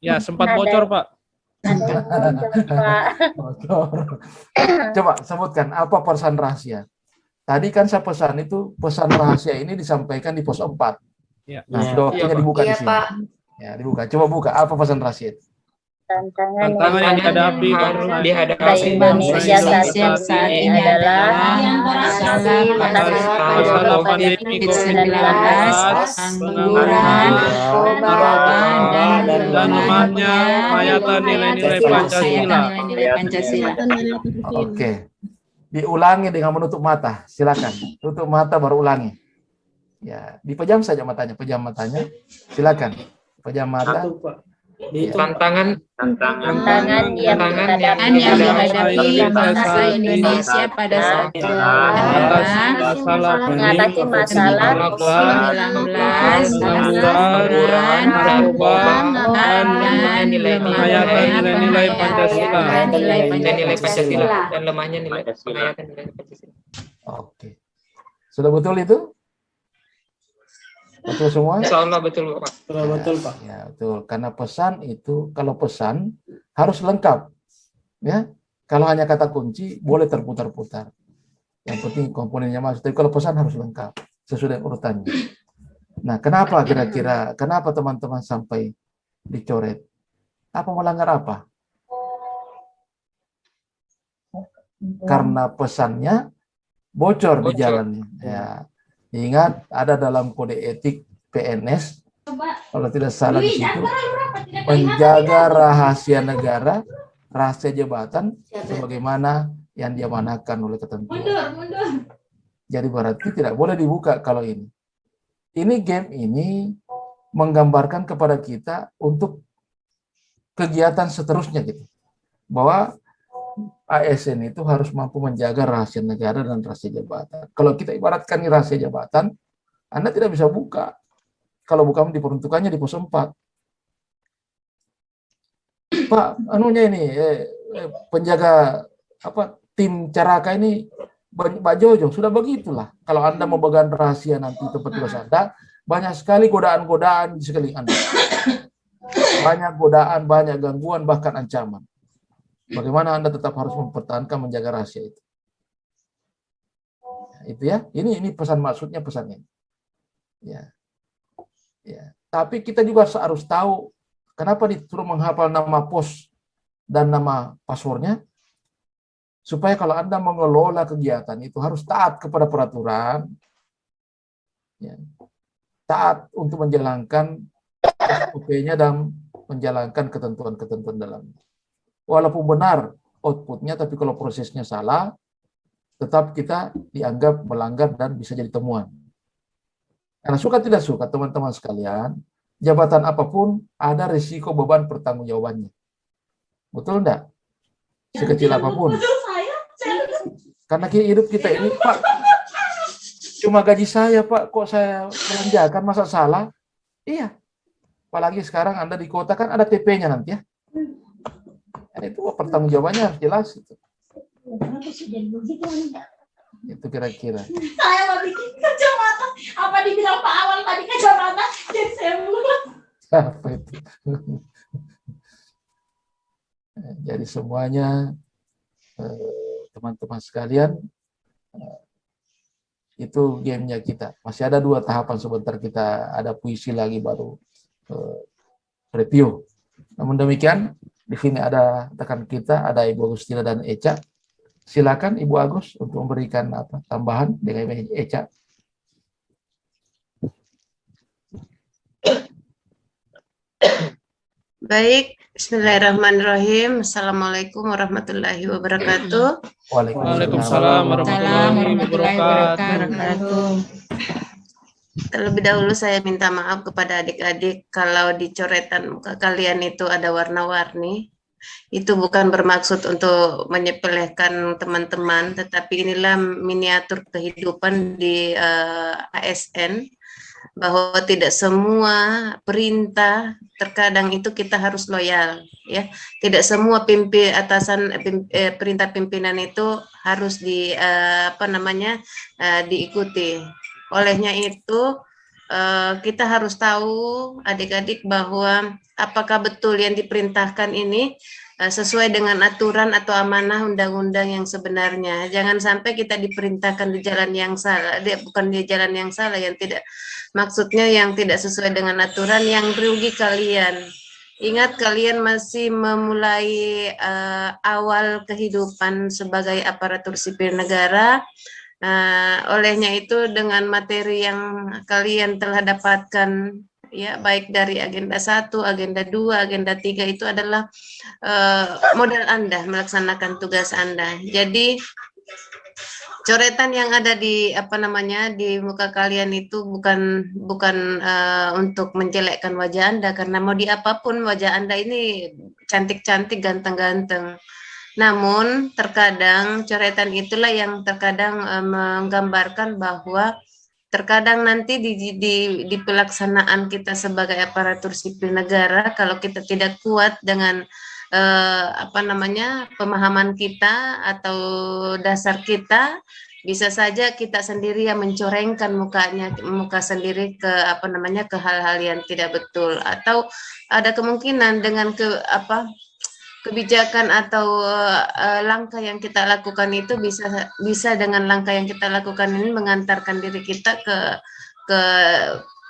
Ya, sempat bocor, Pak. Bocor. Coba sebutkan apa pesan rahasia. Tadi kan saya pesan itu, pesan rahasia ini disampaikan di pos 4. Ya. Nah, sudah waktunya dibuka di Iya, sini. Pak. Ya, dibuka. Coba buka apa pesan rahasia itu? Tantangan yang dihadapi harus bangsa dihadapi Indonesia saat ini adalah masalah pandemi COVID-19, pengangguran, narkoba, dan lemahnya penghayatan nilai-nilai Pancasila. Oke. Diulangi dengan menutup mata. Silakan. Tutup mata baru ulangi. Ya, dipejam saja matanya, pejam matanya. Silakan. Pejam mata. Satu, Pak. tantangan yang dihadapi bangsa Indonesia pada saat itu adalah mengatasi masalah pengangguran, narkoba, dan nilai-nilai Pancasila. nilai Pancasila dan lemahnya nilai penghayatan nilai Pancasila. Oke. Sudah betul itu? Betul semua? Insya Allah betul, Pak. Betul, Pak. Ya, betul. Karena pesan itu, kalau pesan harus lengkap. Ya, kalau hanya kata kunci, boleh terputar-putar. Yang penting komponennya masuk. Tapi kalau pesan harus lengkap, sesuai urutannya. Nah, kenapa kira-kira, kenapa teman-teman sampai dicoret? Apa melanggar apa? Karena pesannya bocor di jalannya. Ya. Ingat, ada dalam kode etik PNS, kalau tidak salah di situ, menjaga rahasia negara, rahasia jabatan, sebagaimana yang diamanahkan oleh ketentuan. Jadi berarti tidak boleh dibuka kalau ini. Ini game ini menggambarkan kepada kita untuk kegiatan seterusnya gitu. Bahwa ASN itu harus mampu menjaga rahasia negara dan rahasia jabatan. Kalau kita ibaratkan ini rahasia jabatan, Anda tidak bisa buka. Kalau bukan diperuntukannya di pos 4. Pak, anunya ini penjaga apa tim Caraka ini Pak Jojo, sudah begitulah. Kalau Anda mau pegang rahasia nanti tempat tugas Anda, banyak sekali godaan-godaan di sekeliling Anda. Banyak godaan, banyak gangguan, bahkan ancaman. Bagaimana Anda tetap harus mempertahankan menjaga rahasia itu? Itu ya. Ini pesan, maksudnya pesannya. Ya. Ya. Tapi kita juga harus tahu kenapa disuruh menghafal nama pos dan nama passwordnya. Supaya kalau Anda mengelola kegiatan itu harus taat kepada peraturan, ya, taat untuk menjalankan SOP-nya dan menjalankan ketentuan-ketentuan dalamnya. Walaupun benar outputnya, tapi kalau prosesnya salah, tetap kita dianggap melanggar dan bisa jadi temuan. Karena suka tidak suka, teman-teman sekalian, jabatan apapun ada risiko beban pertanggungjawabannya. Betul enggak? Sekecil apapun. Karena hidup kita ini, Pak, cuma gaji saya, Pak, kok saya belanjakan, masa salah? Iya. Apalagi sekarang Anda di kota kan ada TP-nya nanti ya. Itu pertanggungjawabannya harus jelas. Itu kira-kira. Saya mau bikin kacamata. Apa dibilang Pak Awal tadi kacamata? Jadi saya mulai. Apa itu? Jadi semuanya teman-teman sekalian, itu gamenya kita. Masih ada 2 tahapan, sebentar kita ada puisi lagi baru review. Namun demikian, di sini ada rekan kita, ada Ibu Agustina dan Eca. Silakan Ibu Agus untuk memberikan tambahan dengan Eca. Baik, bismillahirrahmanirrahim. Assalamualaikum warahmatullahi wabarakatuh. Waalaikumsalam warahmatullahi wabarakatuh. Terlebih dahulu saya minta maaf kepada adik-adik kalau di coretan muka kalian itu ada warna-warni. Itu bukan bermaksud untuk menyepelekan teman-teman, tetapi inilah miniatur kehidupan di ASN, bahwa tidak semua perintah terkadang itu kita harus loyal, ya. Tidak semua perintah pimpinan itu harus diikuti. Olehnya itu kita harus tahu adik-adik bahwa apakah betul yang diperintahkan ini sesuai dengan aturan atau amanah undang-undang yang sebenarnya. Jangan sampai kita diperintahkan di jalan yang salah, bukan di jalan yang salah, yang tidak, maksudnya yang tidak sesuai dengan aturan, yang rugi kalian. Ingat, kalian masih memulai awal kehidupan sebagai aparatur sipil negara. Olehnya itu dengan materi yang kalian telah dapatkan, ya, baik dari agenda 1, agenda 2, agenda 3, itu adalah modal Anda melaksanakan tugas Anda. Jadi coretan yang ada di di muka kalian itu bukan untuk menjelekkan wajah Anda, karena mau di apapun wajah Anda ini cantik-cantik, ganteng-ganteng. Namun terkadang coretan itulah yang terkadang menggambarkan bahwa terkadang nanti di pelaksanaan kita sebagai aparatur sipil negara, kalau kita tidak kuat dengan pemahaman kita atau dasar kita, bisa saja kita sendiri yang mencorengkan muka sendiri ke ke hal-hal yang tidak betul, atau ada kemungkinan dengan kebijakan atau langkah yang kita lakukan itu bisa dengan langkah yang kita lakukan ini mengantarkan diri kita ke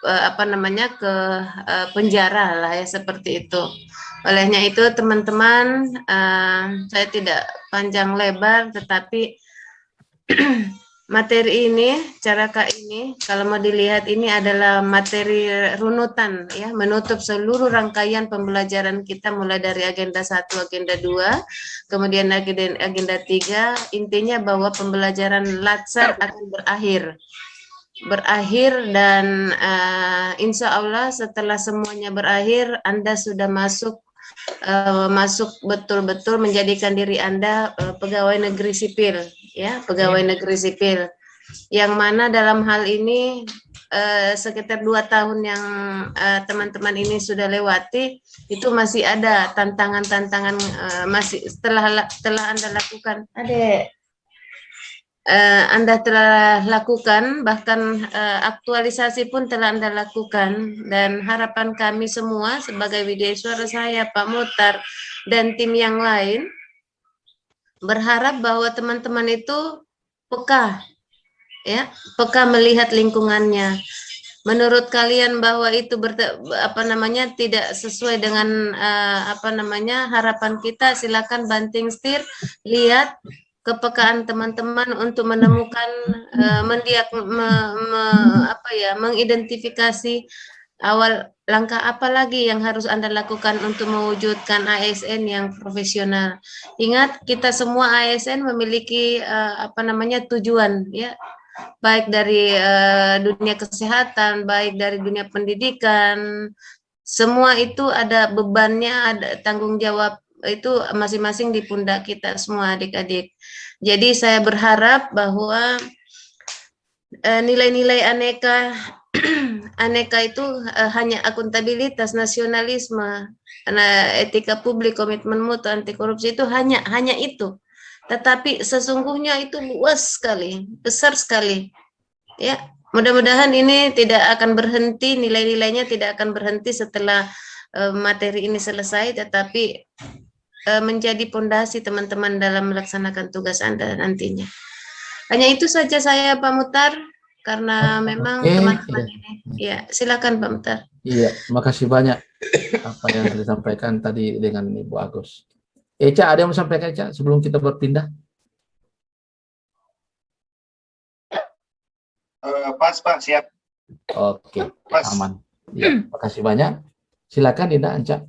apa namanya ke penjara lah ya, seperti itu. Olehnya itu teman-teman, saya tidak panjang lebar, tetapi materi ini, Caraka ini, kalau mau dilihat ini adalah materi runutan ya, menutup seluruh rangkaian pembelajaran kita mulai dari agenda 1, agenda 2, kemudian agenda 3, intinya bahwa pembelajaran Latsar akan berakhir dan insya Allah setelah semuanya berakhir, Anda sudah masuk betul-betul menjadikan diri Anda pegawai negeri sipil ya, pegawai negeri sipil, yang mana dalam hal ini sekitar 2 tahun yang teman-teman ini sudah lewati, itu masih ada tantangan-tantangan, masih setelah Anda lakukan, Anda telah lakukan, bahkan aktualisasi pun telah Anda lakukan, dan harapan kami semua sebagai Widya Suara, saya, Pak Mutar, dan tim yang lain, berharap bahwa teman-teman itu peka, ya, peka melihat lingkungannya. Menurut kalian bahwa itu tidak sesuai dengan harapan kita, silakan banting setir, lihat kepekaan teman-teman untuk menemukan, mengidentifikasi awal langkah apa lagi yang harus Anda lakukan untuk mewujudkan ASN yang profesional. Ingat, kita semua ASN memiliki tujuan ya, baik dari dunia kesehatan, baik dari dunia pendidikan, semua itu ada bebannya, ada tanggung jawab itu masing-masing di pundak kita semua adik-adik. Jadi saya berharap bahwa nilai-nilai aneka itu hanya akuntabilitas, nasionalisme, etika publik, komitmen mutu, anti korupsi, itu hanya itu. Tetapi sesungguhnya itu luas sekali, besar sekali. Ya, mudah-mudahan ini tidak akan berhenti, nilai-nilainya tidak akan berhenti setelah materi ini selesai, tetapi menjadi pondasi teman-teman dalam melaksanakan tugas Anda nantinya. Hanya itu saja saya, Pak Mutar, karena memang teman-teman ini. Ya, silakan Pak Mutar. Iya, makasih banyak apa yang disampaikan tadi dengan Ibu Agus. Eca, ada yang mau sampaikan, Eca, sebelum kita berpindah? Pas, Pak, siap. Oke, aman. Ya, makasih banyak. Silakan, Dinda, Anca.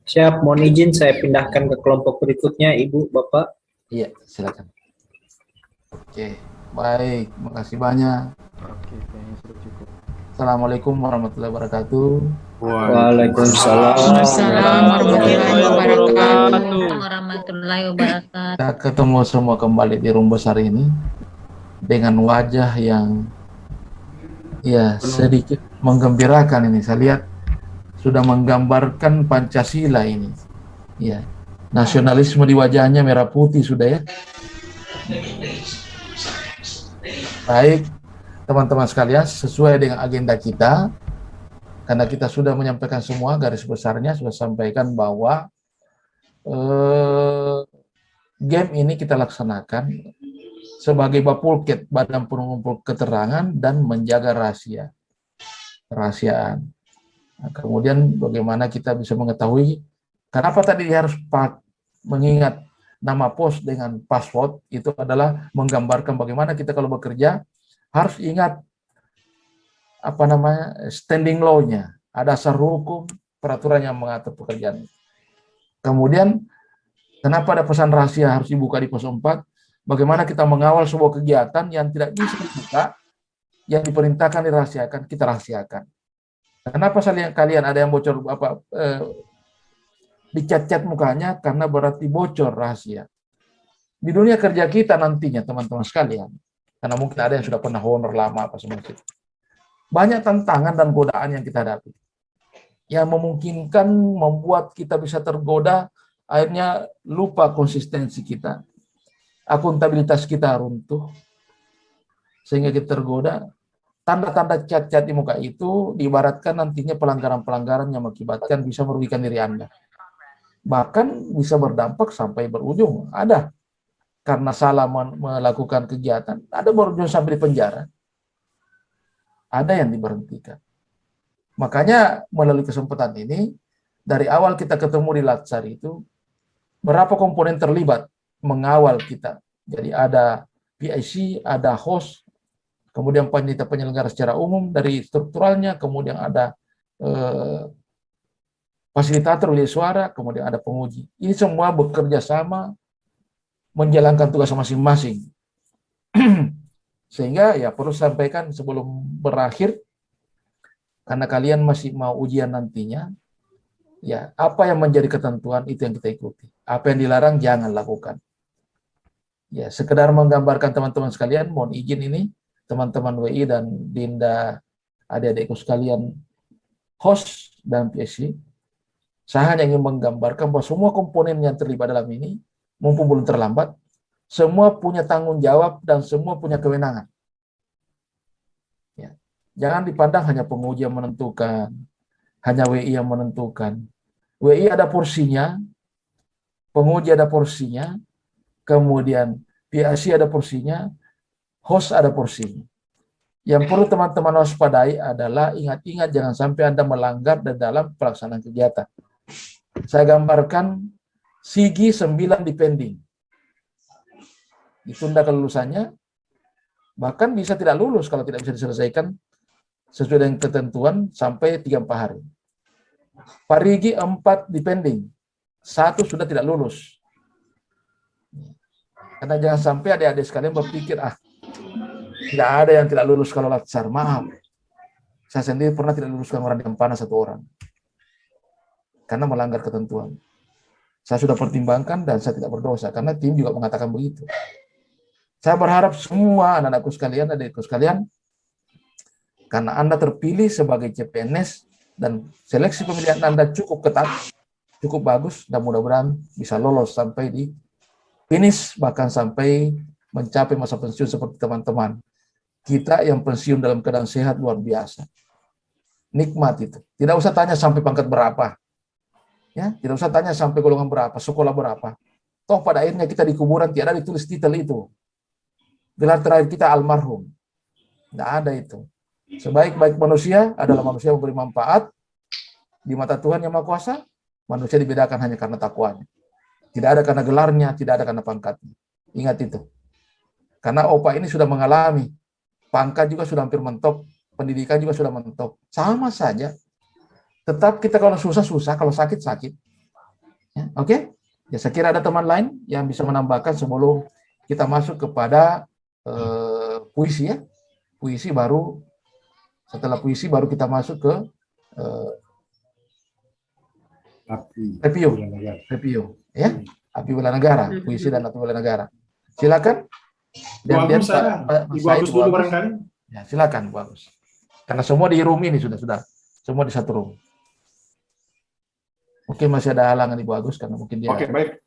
Siap, mohon izin saya pindahkan ke kelompok berikutnya, Ibu, Bapak. Iya, silakan. Oke, baik, makasih banyak. Oke, kayaknya sudah cukup. Assalamualaikum warahmatullahi wabarakatuh. Waalaikumsalam warahmatullahi wabarakatuh. Kita ketemu semua kembali di room besar ini dengan wajah yang ya sedikit menggembirakan ini. Saya lihat sudah menggambarkan Pancasila ini. Ya, nasionalisme di wajahnya merah putih sudah ya. Baik, teman-teman sekalian, sesuai dengan agenda kita, karena kita sudah menyampaikan semua garis besarnya, sudah sampaikan bahwa game ini kita laksanakan sebagai Bapulket, Badan Pengumpul Keterangan dan menjaga rahasiaan. Nah, kemudian bagaimana kita bisa mengetahui kenapa tadi harus mengingat nama pos dengan password, itu adalah menggambarkan bagaimana kita kalau bekerja harus ingat standing law-nya, ada dasar hukum, peraturan yang mengatur pekerjaan. Kemudian kenapa ada pesan rahasia harus dibuka di pos 4? Bagaimana kita mengawal sebuah kegiatan yang tidak bisa dibuka, yang diperintahkan dirahasiakan, kita rahasiakan. Kenapa kalian ada yang bocor dicat-cat mukanya? Karena berarti bocor rahasia. Di dunia kerja kita nantinya, teman-teman sekalian, karena mungkin ada yang sudah pernah honor lama apa semua itu, banyak tantangan dan godaan yang kita hadapi, yang memungkinkan membuat kita bisa tergoda, akhirnya lupa konsistensi kita, akuntabilitas kita runtuh, sehingga kita tergoda. Tanda-tanda cat-cat di muka itu diibaratkan nantinya pelanggaran-pelanggaran yang mengakibatkan bisa merugikan diri Anda. Bahkan bisa berdampak sampai berujung. Ada karena salah melakukan kegiatan, ada berujung sampai di penjara. Ada yang diberhentikan. Makanya melalui kesempatan ini, dari awal kita ketemu di Latsar itu, berapa komponen terlibat mengawal kita. Jadi ada PIC, ada host, kemudian panitia penyelenggara secara umum dari strukturalnya, kemudian ada fasilitator oleh suara, kemudian ada penguji. Ini semua bekerja sama menjalankan tugas masing-masing. Sehingga ya perlu sampaikan sebelum berakhir, karena kalian masih mau ujian nantinya, ya apa yang menjadi ketentuan itu yang kita ikuti. Apa yang dilarang jangan lakukan. Ya sekedar menggambarkan teman-teman sekalian, mohon izin ini teman-teman WI dan Dinda, adik-adikku sekalian, host dan PSC, saya hanya ingin menggambarkan bahwa semua komponen yang terlibat dalam ini, mumpung belum terlambat, semua punya tanggung jawab dan semua punya kewenangan. Ya. Jangan dipandang hanya penguji yang menentukan, hanya WI yang menentukan. WI ada porsinya, penguji ada porsinya, kemudian PIC ada porsinya, host ada porsinya. Yang perlu teman-teman waspadai adalah ingat-ingat jangan sampai Anda melanggar dalam pelaksanaan kegiatan. Saya gambarkan SIGI 9 depending. Ditunda kelulusannya, bahkan bisa tidak lulus kalau tidak bisa diselesaikan sesuai dengan ketentuan sampai 3-4 hari. Parigi 4 depending, 1 sudah tidak lulus. Karena jangan sampai adik-adik sekalian berpikir, tidak ada yang tidak lulus kalau Latsar. Maaf, saya sendiri pernah tidak luluskan orang yang panas 1 orang. Karena melanggar ketentuan. Saya sudah pertimbangkan dan saya tidak berdosa, karena tim juga mengatakan begitu. Saya berharap semua anak-anakku sekalian, adikku sekalian, karena Anda terpilih sebagai CPNS dan seleksi pemilihan Anda cukup ketat, cukup bagus, dan mudah-mudahan bisa lolos sampai di finish, bahkan sampai mencapai masa pensiun seperti teman-teman. Kita yang pensiun dalam keadaan sehat luar biasa. Nikmat itu. Tidak usah tanya sampai pangkat berapa. Ya, tidak usah tanya sampai golongan berapa, sekolah berapa. Toh pada akhirnya kita di kuburan tiada ditulis titel itu. Gelar terakhir kita almarhum. Tidak ada itu. Sebaik-baik manusia adalah manusia yang memberi manfaat di mata Tuhan Yang Maha Kuasa. Manusia dibedakan hanya karena takwanya. Tidak ada karena gelarnya, tidak ada karena pangkatnya. Ingat itu. Karena Opa ini sudah mengalami. Pangkat juga sudah hampir mentok. Pendidikan juga sudah mentok. Sama saja. Tetap kita kalau susah-susah, kalau sakit-sakit. Ya, oke? Ya, saya kira ada teman lain yang bisa menambahkan sebelum kita masuk kepada puisi ya. Puisi baru, setelah puisi baru kita masuk ke review. Ya, Api Bela Negara, puisi dan Api Bela Negara. Silakan. Dan Ibu Agus, Ibu Agus dulu barangkali. Ya, silakan Bu Agus. Karena semua di room ini sudah semua di satu room. Mungkin masih ada halangan Ibu Agus karena mungkin dia. Oke, baik.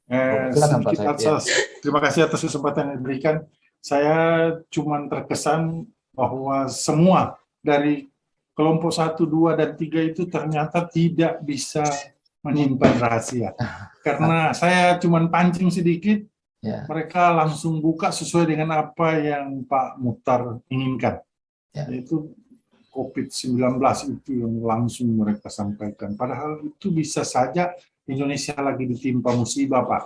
Silakan Pak Said. Terima kasih atas kesempatan yang diberikan. Saya cuma terkesan bahwa semua dari kelompok 1, 2, dan 3 itu ternyata tidak bisa menyimpan rahasia. Karena saya cuma pancing sedikit, mereka langsung buka sesuai dengan apa yang Pak Mukhtar inginkan. Yaitu COVID-19 itu yang langsung mereka sampaikan. Padahal itu bisa saja Indonesia lagi ditimpa musibah, Pak.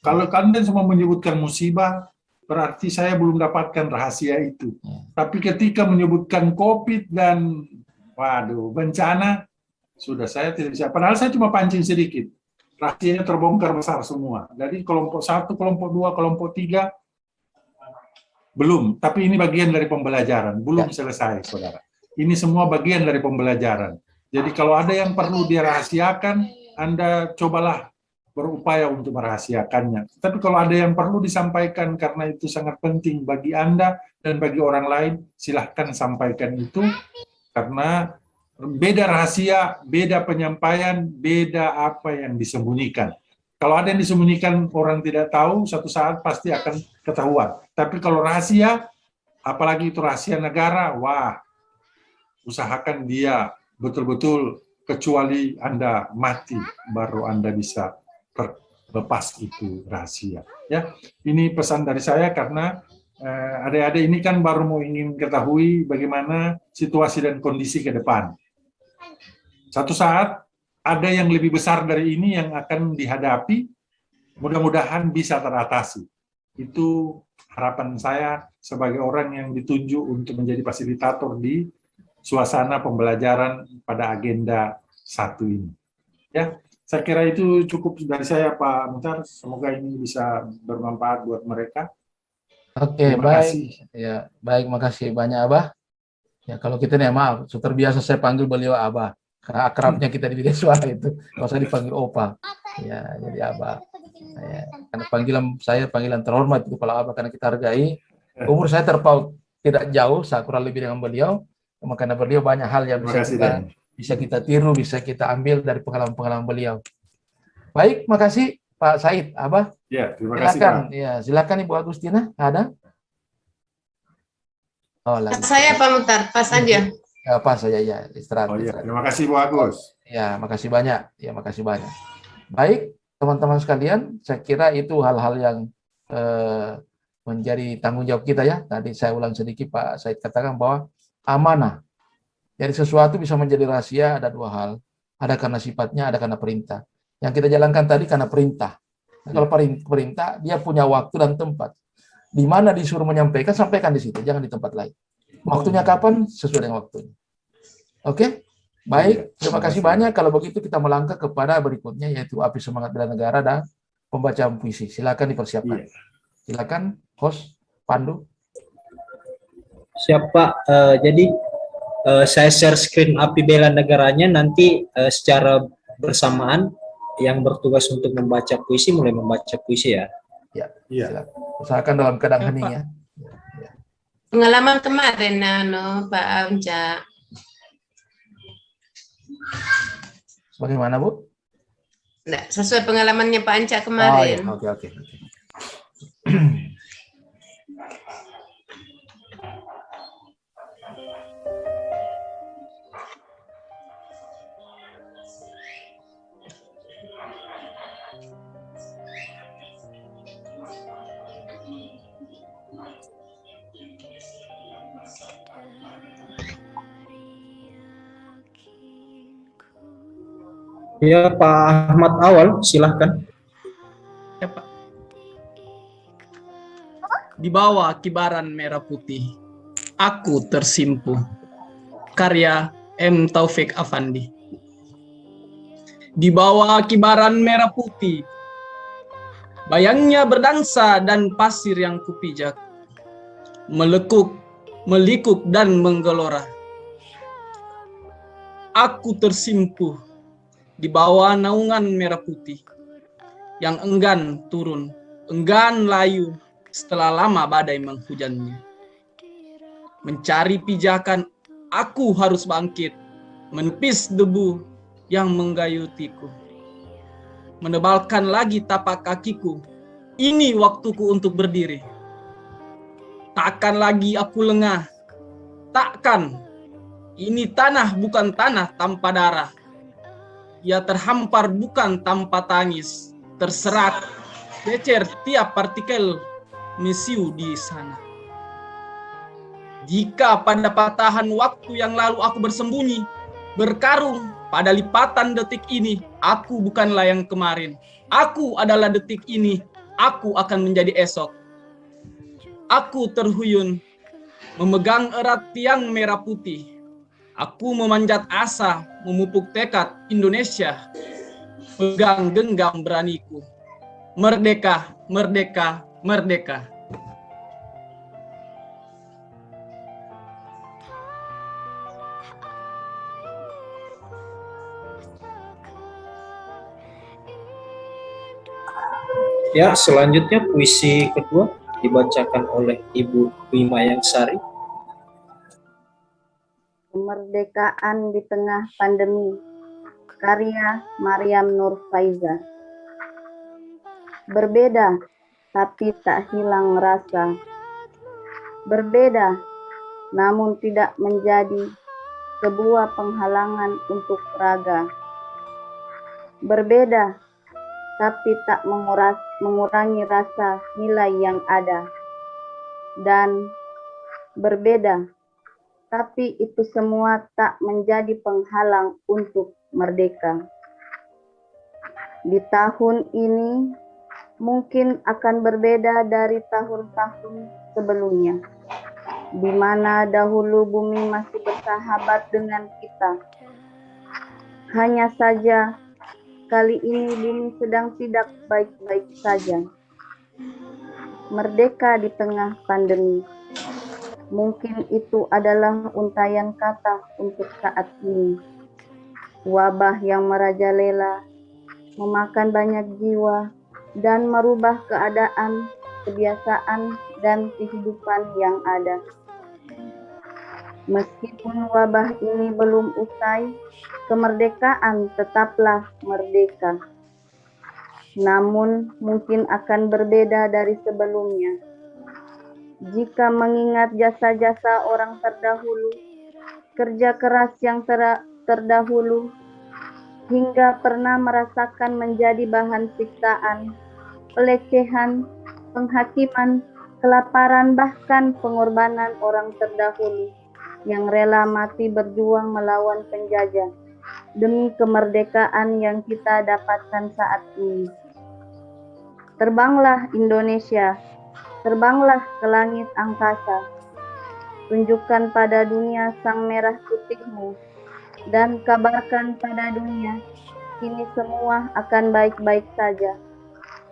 Kalau kalian semua menyebutkan musibah, berarti saya belum dapatkan rahasia itu. Tapi ketika menyebutkan COVID dan bencana, sudah saya tidak bisa. Padahal saya cuma pancing sedikit. Rahasianya terbongkar besar semua. Jadi kelompok 1, kelompok 2, kelompok 3, belum. Tapi ini bagian dari pembelajaran. Belum selesai, saudara. Ini semua bagian dari pembelajaran. Jadi kalau ada yang perlu dirahasiakan, Anda cobalah berupaya untuk merahasiakannya. Tapi kalau ada yang perlu disampaikan karena itu sangat penting bagi Anda dan bagi orang lain, silahkan sampaikan itu. Karena beda rahasia, beda penyampaian, beda apa yang disembunyikan. Kalau ada yang disembunyikan orang tidak tahu, suatu saat pasti akan ketahuan. Tapi kalau rahasia, apalagi itu rahasia negara, usahakan dia betul-betul, kecuali Anda mati, baru Anda bisa lepas itu rahasia. Ya, ini pesan dari saya karena adik-adik ini kan baru mau ingin ketahui bagaimana situasi dan kondisi ke depan. Satu saat ada yang lebih besar dari ini yang akan dihadapi, mudah-mudahan bisa teratasi. Itu harapan saya sebagai orang yang ditunjuk untuk menjadi fasilitator di suasana pembelajaran pada agenda 1 ini. Ya, saya kira itu cukup dari saya, Pak Muhtar. Semoga ini bisa bermanfaat buat mereka. Oke, Terima baik. kasih. Ya, baik, makasih banyak Abah. Ya, kalau kita nih maaf, terbiasa saya panggil beliau Abah. Karena akrabnya kita di Bidik Suara itu, kalau saya dipanggil Opa. Ya, jadi Abah. Ya, karena panggilan terhormat itu kalau Abah, karena kita hargai. Umur saya terpaut tidak jauh, saya kurang lebih dengan beliau. Karena beliau banyak hal yang Terima kasih, Dan. bisa kita tiru, bisa kita ambil dari pengalaman-pengalaman beliau. Baik, makasih Pak Said, Abah. Ya, terima kasih, Silakan, Pak. ya, silakan Ibu Agustina, ada? Oh, lagi. Saya Pak Muhtar, pas aja. Ya, pas saja ya, istirahat. Oh iya, istirahat. terima kasih Bu Agus. Ya, makasih banyak. Ya, makasih banyak. Baik, teman-teman sekalian, saya kira itu hal-hal yang menjadi tanggung jawab kita ya. Tadi saya ulang sedikit, Pak Said katakan bahwa amanah. Jadi sesuatu bisa menjadi rahasia, ada dua hal. Ada karena sifatnya, ada karena perintah. Yang kita jalankan tadi karena perintah. Nah, kalau perintah, dia punya waktu dan tempat. Di mana disuruh menyampaikan, sampaikan di situ, jangan di tempat lain. Waktunya kapan? Sesuai dengan waktunya. Oke? Baik, terima kasih banyak. Kalau begitu kita melangkah kepada berikutnya, yaitu Api Semangat Bela Negara dan pembacaan puisi. Silakan dipersiapkan. Silakan, host Pandu. Siap Pak. Jadi saya share screen Api Bela Negaranya, nanti secara bersamaan yang bertugas untuk membaca puisi mulai membaca puisi ya. Ya, iya. Usahakan dalam keadaan hening ya. Pengalaman kemarin, Pak Unca. Bagaimana, Bu? Nggak, sesuai pengalamannya Pak Anca Oh, kemarin. ya. Oke. Ya Pak Ahmad Awal, silahkan. Ya, Pak. Di bawah kibaran merah putih, aku tersimpuh. Karya M. Taufik Afandi. Di bawah kibaran merah putih, bayangnya berdansa dan pasir yang kupijak, melikuk dan menggelora. Aku tersimpuh di bawah naungan merah putih yang enggan turun, enggan layu setelah lama badai menghujannya. Mencari pijakan, aku harus bangkit, menepis debu yang menggayutiku. Menebalkan lagi tapak kakiku, ini waktuku untuk berdiri. Takkan lagi aku lengah, takkan. Ini tanah bukan tanah tanpa darah. Ia terhampar bukan tanpa tangis, terserak, cecer tiap partikel mesiu di sana. Jika pada patahan waktu yang lalu aku bersembunyi, berkarung pada lipatan detik ini, aku bukanlah yang kemarin. Aku adalah detik ini, aku akan menjadi esok. Aku terhuyun, memegang erat tiang merah putih. Aku memanjat asa, memupuk tekad Indonesia, pegang genggam beraniku. Merdeka, merdeka, merdeka. Ya, selanjutnya puisi kedua dibacakan oleh Ibu Wimayansari. Kemerdekaan di tengah pandemi, karya Maryam Nur Faiza. Berbeda, tapi tak hilang rasa. Berbeda, namun tidak menjadi sebuah penghalangan untuk raga. Berbeda, tapi tak mengurangi rasa nilai yang ada. Dan berbeda, tapi itu semua tak menjadi penghalang untuk merdeka. Di tahun ini mungkin akan berbeda dari tahun-tahun sebelumnya, di mana dahulu bumi masih bersahabat dengan kita. Hanya saja kali ini bumi sedang tidak baik-baik saja. Merdeka di tengah pandemi. Mungkin itu adalah untayan kata untuk saat ini. Wabah yang merajalela, memakan banyak jiwa, dan merubah keadaan, kebiasaan, dan kehidupan yang ada. Meskipun wabah ini belum usai, kemerdekaan tetaplah merdeka. Namun mungkin akan berbeda dari sebelumnya. Jika mengingat jasa-jasa orang terdahulu, kerja keras yang terdahulu, hingga pernah merasakan menjadi bahan siksaan, pelecehan, penghakiman, kelaparan, bahkan pengorbanan orang terdahulu yang rela mati berjuang melawan penjajah demi kemerdekaan yang kita dapatkan saat ini. Terbanglah Indonesia, terbanglah ke langit angkasa, tunjukkan pada dunia sang merah putihmu, dan kabarkan pada dunia, kini semua akan baik-baik saja.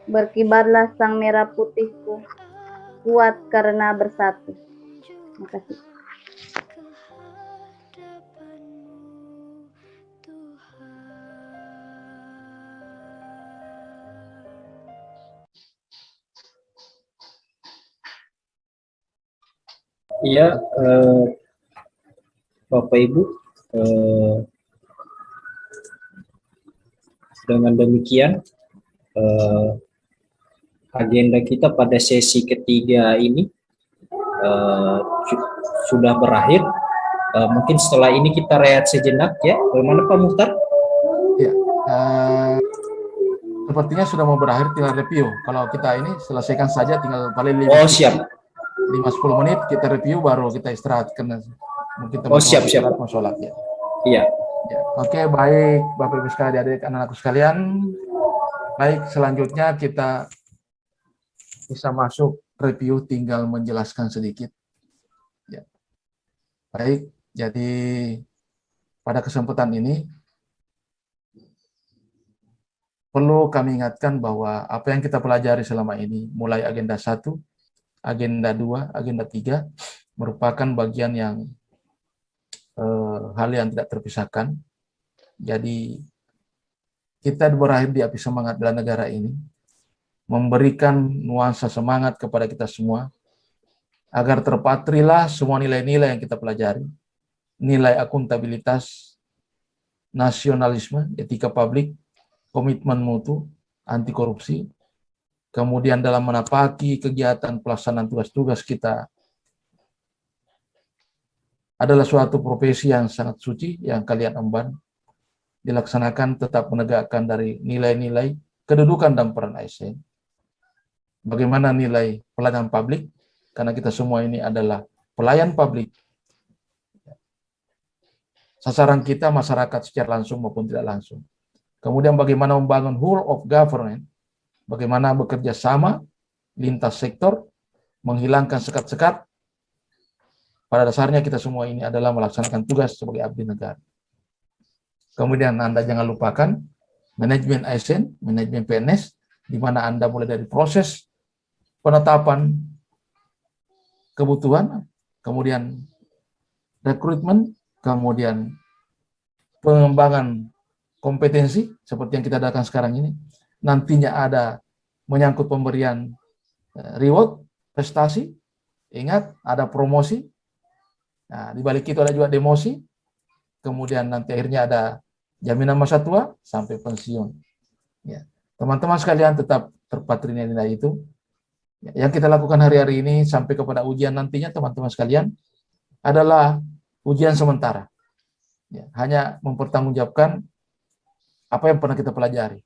Berkibarlah sang merah putihku, kuat karena bersatu. Terima kasih. Iya, Bapak Ibu, dengan demikian agenda kita pada sesi ketiga ini sudah berakhir. Mungkin setelah ini kita rehat sejenak ya. Bagaimana Pak Muhtar? Ya, sepertinya sudah mau berakhir, tinggal review. Kalau kita ini selesaikan saja, tinggal paling 5-10 menit kita review, baru kita istirahat karena mungkin teman-teman siap. mau sholat ya. Iya. Ya. Oke, baik Bapak Ibu sekalian, adik anak-anakku sekalian. Baik, selanjutnya kita bisa masuk review, tinggal menjelaskan sedikit. Ya. Baik, jadi pada kesempatan ini perlu kami ingatkan bahwa apa yang kita pelajari selama ini, mulai agenda 1, agenda 2, agenda 3, merupakan bagian yang hal yang tidak terpisahkan. Jadi kita berakhir di api semangat bela negara ini, memberikan nuansa semangat kepada kita semua, agar terpatrilah semua nilai-nilai yang kita pelajari, nilai akuntabilitas, nasionalisme, etika publik, komitmen mutu, anti korupsi, kemudian dalam menapaki kegiatan pelaksanaan tugas-tugas kita adalah suatu profesi yang sangat suci yang kalian emban, dilaksanakan tetap menegakkan dari nilai-nilai kedudukan dan peran ASN. Bagaimana nilai pelayanan publik, karena kita semua ini adalah pelayan publik. Sasaran kita masyarakat secara langsung maupun tidak langsung. Kemudian bagaimana membangun whole of government, bagaimana bekerja sama lintas sektor, menghilangkan sekat-sekat. Pada dasarnya kita semua ini adalah melaksanakan tugas sebagai abdi negara. Kemudian Anda jangan lupakan manajemen ASN, manajemen PNS, di mana Anda mulai dari proses penetapan kebutuhan, kemudian rekrutmen, kemudian pengembangan kompetensi seperti yang kita lakukan sekarang ini. Nantinya ada menyangkut pemberian reward, prestasi, ingat ada promosi, nah, di balik itu ada juga demosi, kemudian nanti akhirnya ada jaminan masa tua sampai pensiun. Ya. Teman-teman sekalian tetap terpatri nilai itu. Ya, yang kita lakukan hari-hari ini sampai kepada ujian nantinya teman-teman sekalian adalah ujian sementara. Ya, hanya mempertanggungjawabkan apa yang pernah kita pelajari.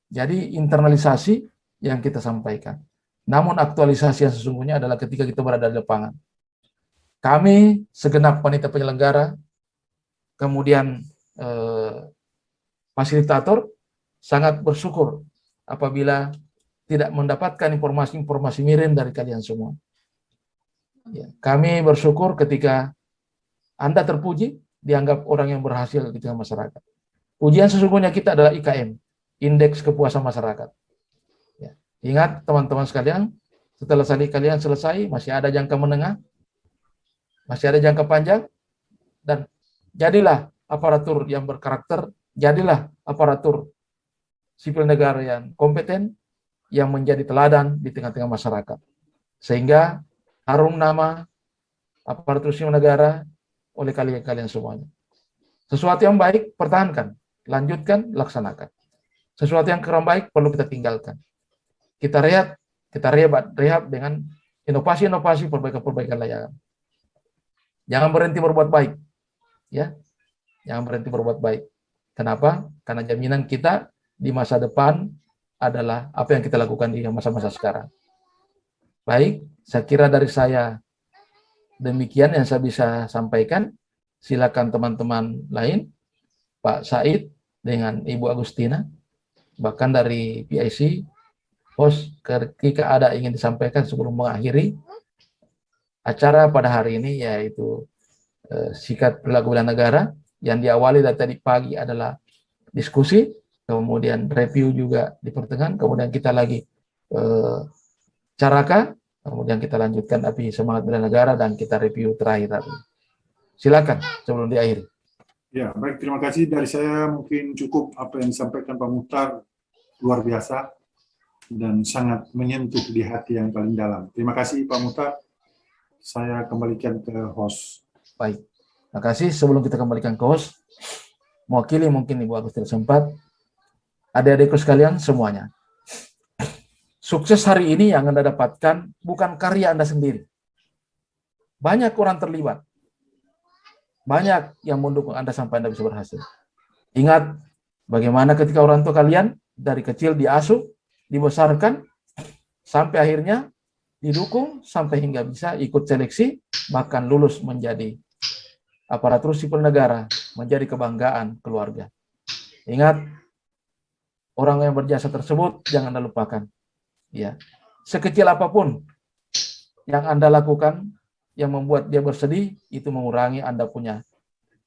Jadi internalisasi yang kita sampaikan. Namun aktualisasi yang sesungguhnya adalah ketika kita berada di lapangan. Kami segenap panitia penyelenggara, kemudian fasilitator sangat bersyukur apabila tidak mendapatkan informasi-informasi miring dari kalian semua. Ya, kami bersyukur ketika Anda terpuji, dianggap orang yang berhasil di tengah masyarakat. Ujian sesungguhnya kita adalah IKM, Indeks Kepuasan Masyarakat. Ya. Ingat teman-teman sekalian, setelah kalian selesai, masih ada jangka menengah, masih ada jangka panjang, dan jadilah aparatur yang berkarakter, jadilah aparatur sipil negara yang kompeten, yang menjadi teladan di tengah-tengah masyarakat. Sehingga harum nama aparatur sipil negara oleh kalian semuanya. Sesuatu yang baik, pertahankan, lanjutkan, laksanakan. Sesuatu yang kurang baik, perlu kita tinggalkan. Kita rehab dengan inovasi-inovasi, perbaikan-perbaikan layanan. Jangan berhenti berbuat baik. Ya, jangan berhenti berbuat baik. Kenapa? Karena jaminan kita di masa depan adalah apa yang kita lakukan di masa-masa sekarang. Baik, saya kira dari saya demikian yang saya bisa sampaikan. Silakan teman-teman lain, Pak Said dengan Ibu Agustina, bahkan dari PIC, host, ketika ada ingin disampaikan sebelum mengakhiri acara pada hari ini, yaitu sikat perilaku bela negara, yang diawali dari tadi pagi adalah diskusi, kemudian review juga di pertengahan, kemudian kita lagi caraka, kemudian kita lanjutkan api semangat bela negara, dan kita review terakhir tadi. Silakan sebelum diakhiri. Ya, baik, terima kasih. Dari saya mungkin cukup apa yang disampaikan Pak Muhtar, luar biasa dan sangat menyentuh di hati yang paling dalam. Terima kasih Pak Muhtar. Saya kembalikan ke host. Baik, terima kasih. Sebelum kita kembalikan ke host, mewakili mungkin Ibu Agustina sempat, adik-adikku sekalian semuanya, sukses hari ini yang Anda dapatkan bukan karya Anda sendiri. Banyak orang terlibat. Banyak yang mendukung Anda sampai Anda bisa berhasil. Ingat, bagaimana ketika orang tua kalian dari kecil diasuh, dibesarkan, sampai akhirnya didukung, sampai hingga bisa ikut seleksi, bahkan lulus menjadi aparatur sipil negara, menjadi kebanggaan keluarga. Ingat, orang yang berjasa tersebut jangan Anda lupakan. Ya, sekecil apapun yang Anda lakukan, yang membuat dia bersedih, itu mengurangi Anda punya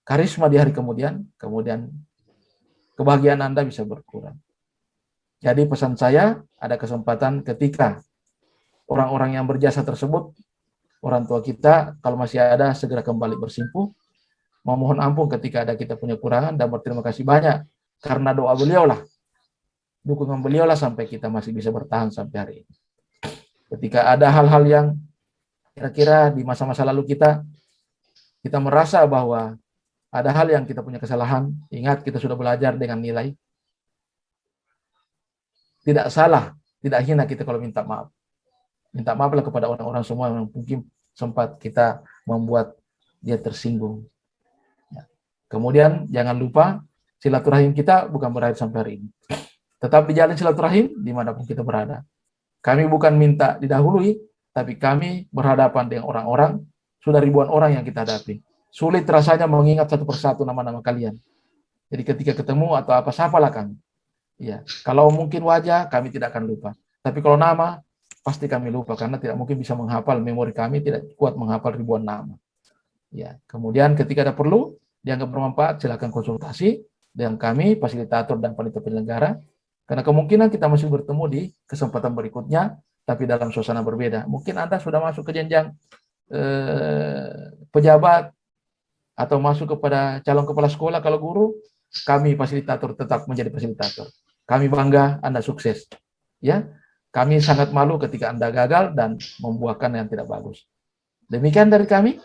karisma di hari kemudian kebahagiaan Anda bisa berkurang. Jadi pesan saya, ada kesempatan ketika orang-orang yang berjasa tersebut, orang tua kita, kalau masih ada, segera kembali bersimpuh, memohon ampun ketika ada kita punya kurangan, dan berterima kasih banyak, karena doa beliaulah, dukungan beliaulah sampai kita masih bisa bertahan sampai hari ini. Ketika ada hal-hal yang kira-kira di masa-masa lalu kita merasa bahwa ada hal yang kita punya kesalahan, ingat kita sudah belajar dengan nilai. Tidak salah, tidak hina kita kalau minta maaf. Minta maaflah kepada orang-orang semua yang mungkin sempat kita membuat dia tersinggung. Ya. Kemudian jangan lupa, silaturahim kita bukan berakhir sampai hari ini. Tetap dijalin silaturahim dimanapun kita berada. Kami bukan minta didahului, tapi kami berhadapan dengan orang-orang, sudah ribuan orang yang kita hadapi. Sulit rasanya mengingat satu persatu nama-nama kalian. Jadi ketika ketemu atau apa, siapalah kami. Ya, kalau mungkin wajah, kami tidak akan lupa. Tapi kalau nama, pasti kami lupa, karena tidak mungkin bisa menghafal, memori kami tidak kuat menghafal ribuan nama. Ya, kemudian ketika ada perlu, dianggap bermanfaat, silakan konsultasi dengan kami, fasilitator dan panitia penyelenggara, karena kemungkinan kita masih bertemu di kesempatan berikutnya, tapi dalam suasana berbeda. Mungkin Anda sudah masuk ke jenjang pejabat, atau masuk kepada calon kepala sekolah kalau guru, kami fasilitator tetap menjadi fasilitator. Kami bangga Anda sukses. Ya, kami sangat malu ketika Anda gagal dan membuahkan yang tidak bagus. Demikian dari kami.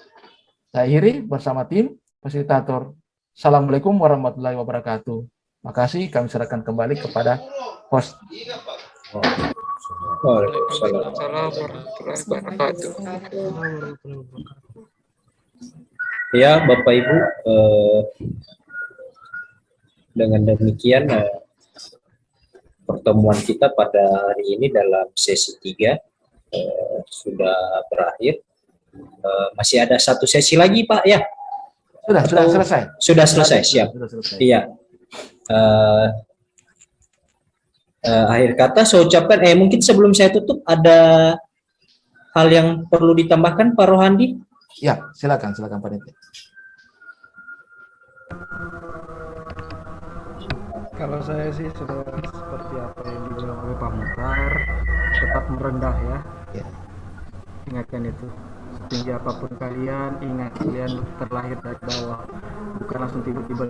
Saya akhiri bersama tim fasilitator. Assalamualaikum warahmatullahi wabarakatuh. Makasih, kami serahkan kembali kepada host. Waalaikumsalam warahmatullahi wabarakatuh. Ya, Bapak Ibu, dengan demikian pertemuan kita pada hari ini dalam sesi 3 sudah berakhir. Masih ada satu sesi lagi Pak ya? Sudah selesai. Sudah selesai, siap. Sudah selesai. Iya. Akhir kata saya ucapkan, mungkin sebelum saya tutup ada hal yang perlu ditambahkan Pak Rohandi? Ya, silakan panitia. Kalau saya sih sudah seperti apa yang dibilang oleh Pak Mukhtar, tetap merendah ya. Ingatkan itu. Setinggi apapun kalian, ingat kalian terlahir dari bawah, bukan langsung tiba-tiba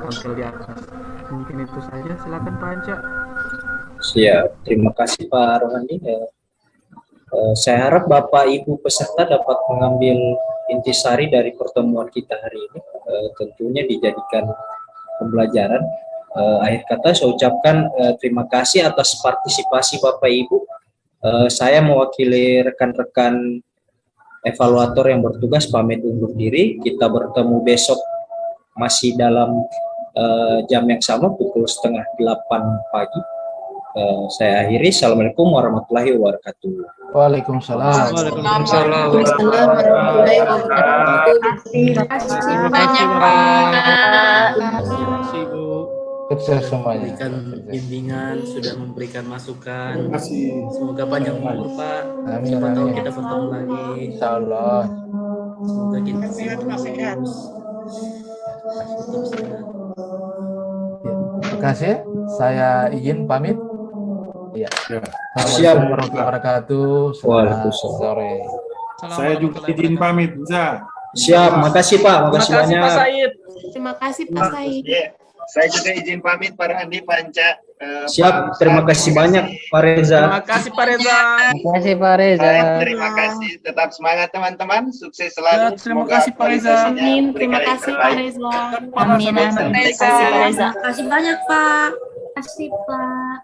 tampil di atas. Mungkin itu saja. Silakan Pak Anca. Siap. Terima kasih Pak Rohandi. Saya harap Bapak Ibu peserta dapat mengambil intisari dari pertemuan kita hari ini. Tentunya dijadikan pembelajaran. Akhir kata saya ucapkan terima kasih atas partisipasi Bapak Ibu. Saya mewakili rekan-rekan evaluator yang bertugas pamit undur diri. Kita bertemu besok masih dalam jam yang sama pukul 7:30 pagi. Saya akhiri. Assalamualaikum warahmatullahi wabarakatuh. Waalaikumsalam. Waalaikumsalam. warahmatullahi wabarakatuh. Terima kasih banyak Pak. Terima kasih Bu. Sukses semuanya. Memberikan bimbingan, sudah memberikan masukan. Terima kasih. Semoga panjang umur Pak. Amin, Siapa tahu amin. kita bertemu lagi. Insya Allah. Semoga kita Sehat, semua sehat. terus tetap sehat. Terima kasih. Saya izin pamit. Iya. Siap. Assalamualaikum warahmatullahi wabarakatuh. Selamat Waalaikumsalam. sore. Saya juga izin pamit, bisa. Siap. Makasih Pak. Makasih banyak. Pak Said. Terima kasih Pak Said. Saya juga izin pamit Pak Rohandi, Pak Anca. Siap. Terima kasih banyak Pak Reza. Terima kasih Pak Reza. Terima kasih Pak Reza. Baik, terima kasih. Tetap semangat teman-teman. Sukses selalu. Terima Semoga kasih, Pak Reza. kualitasnya Amin. memberikan Terima yang kasih Pak terbaik. Reza. Amin, amin. Terima kasih Pak Reza. Terima kasih banyak Pak. Terima kasih Pak.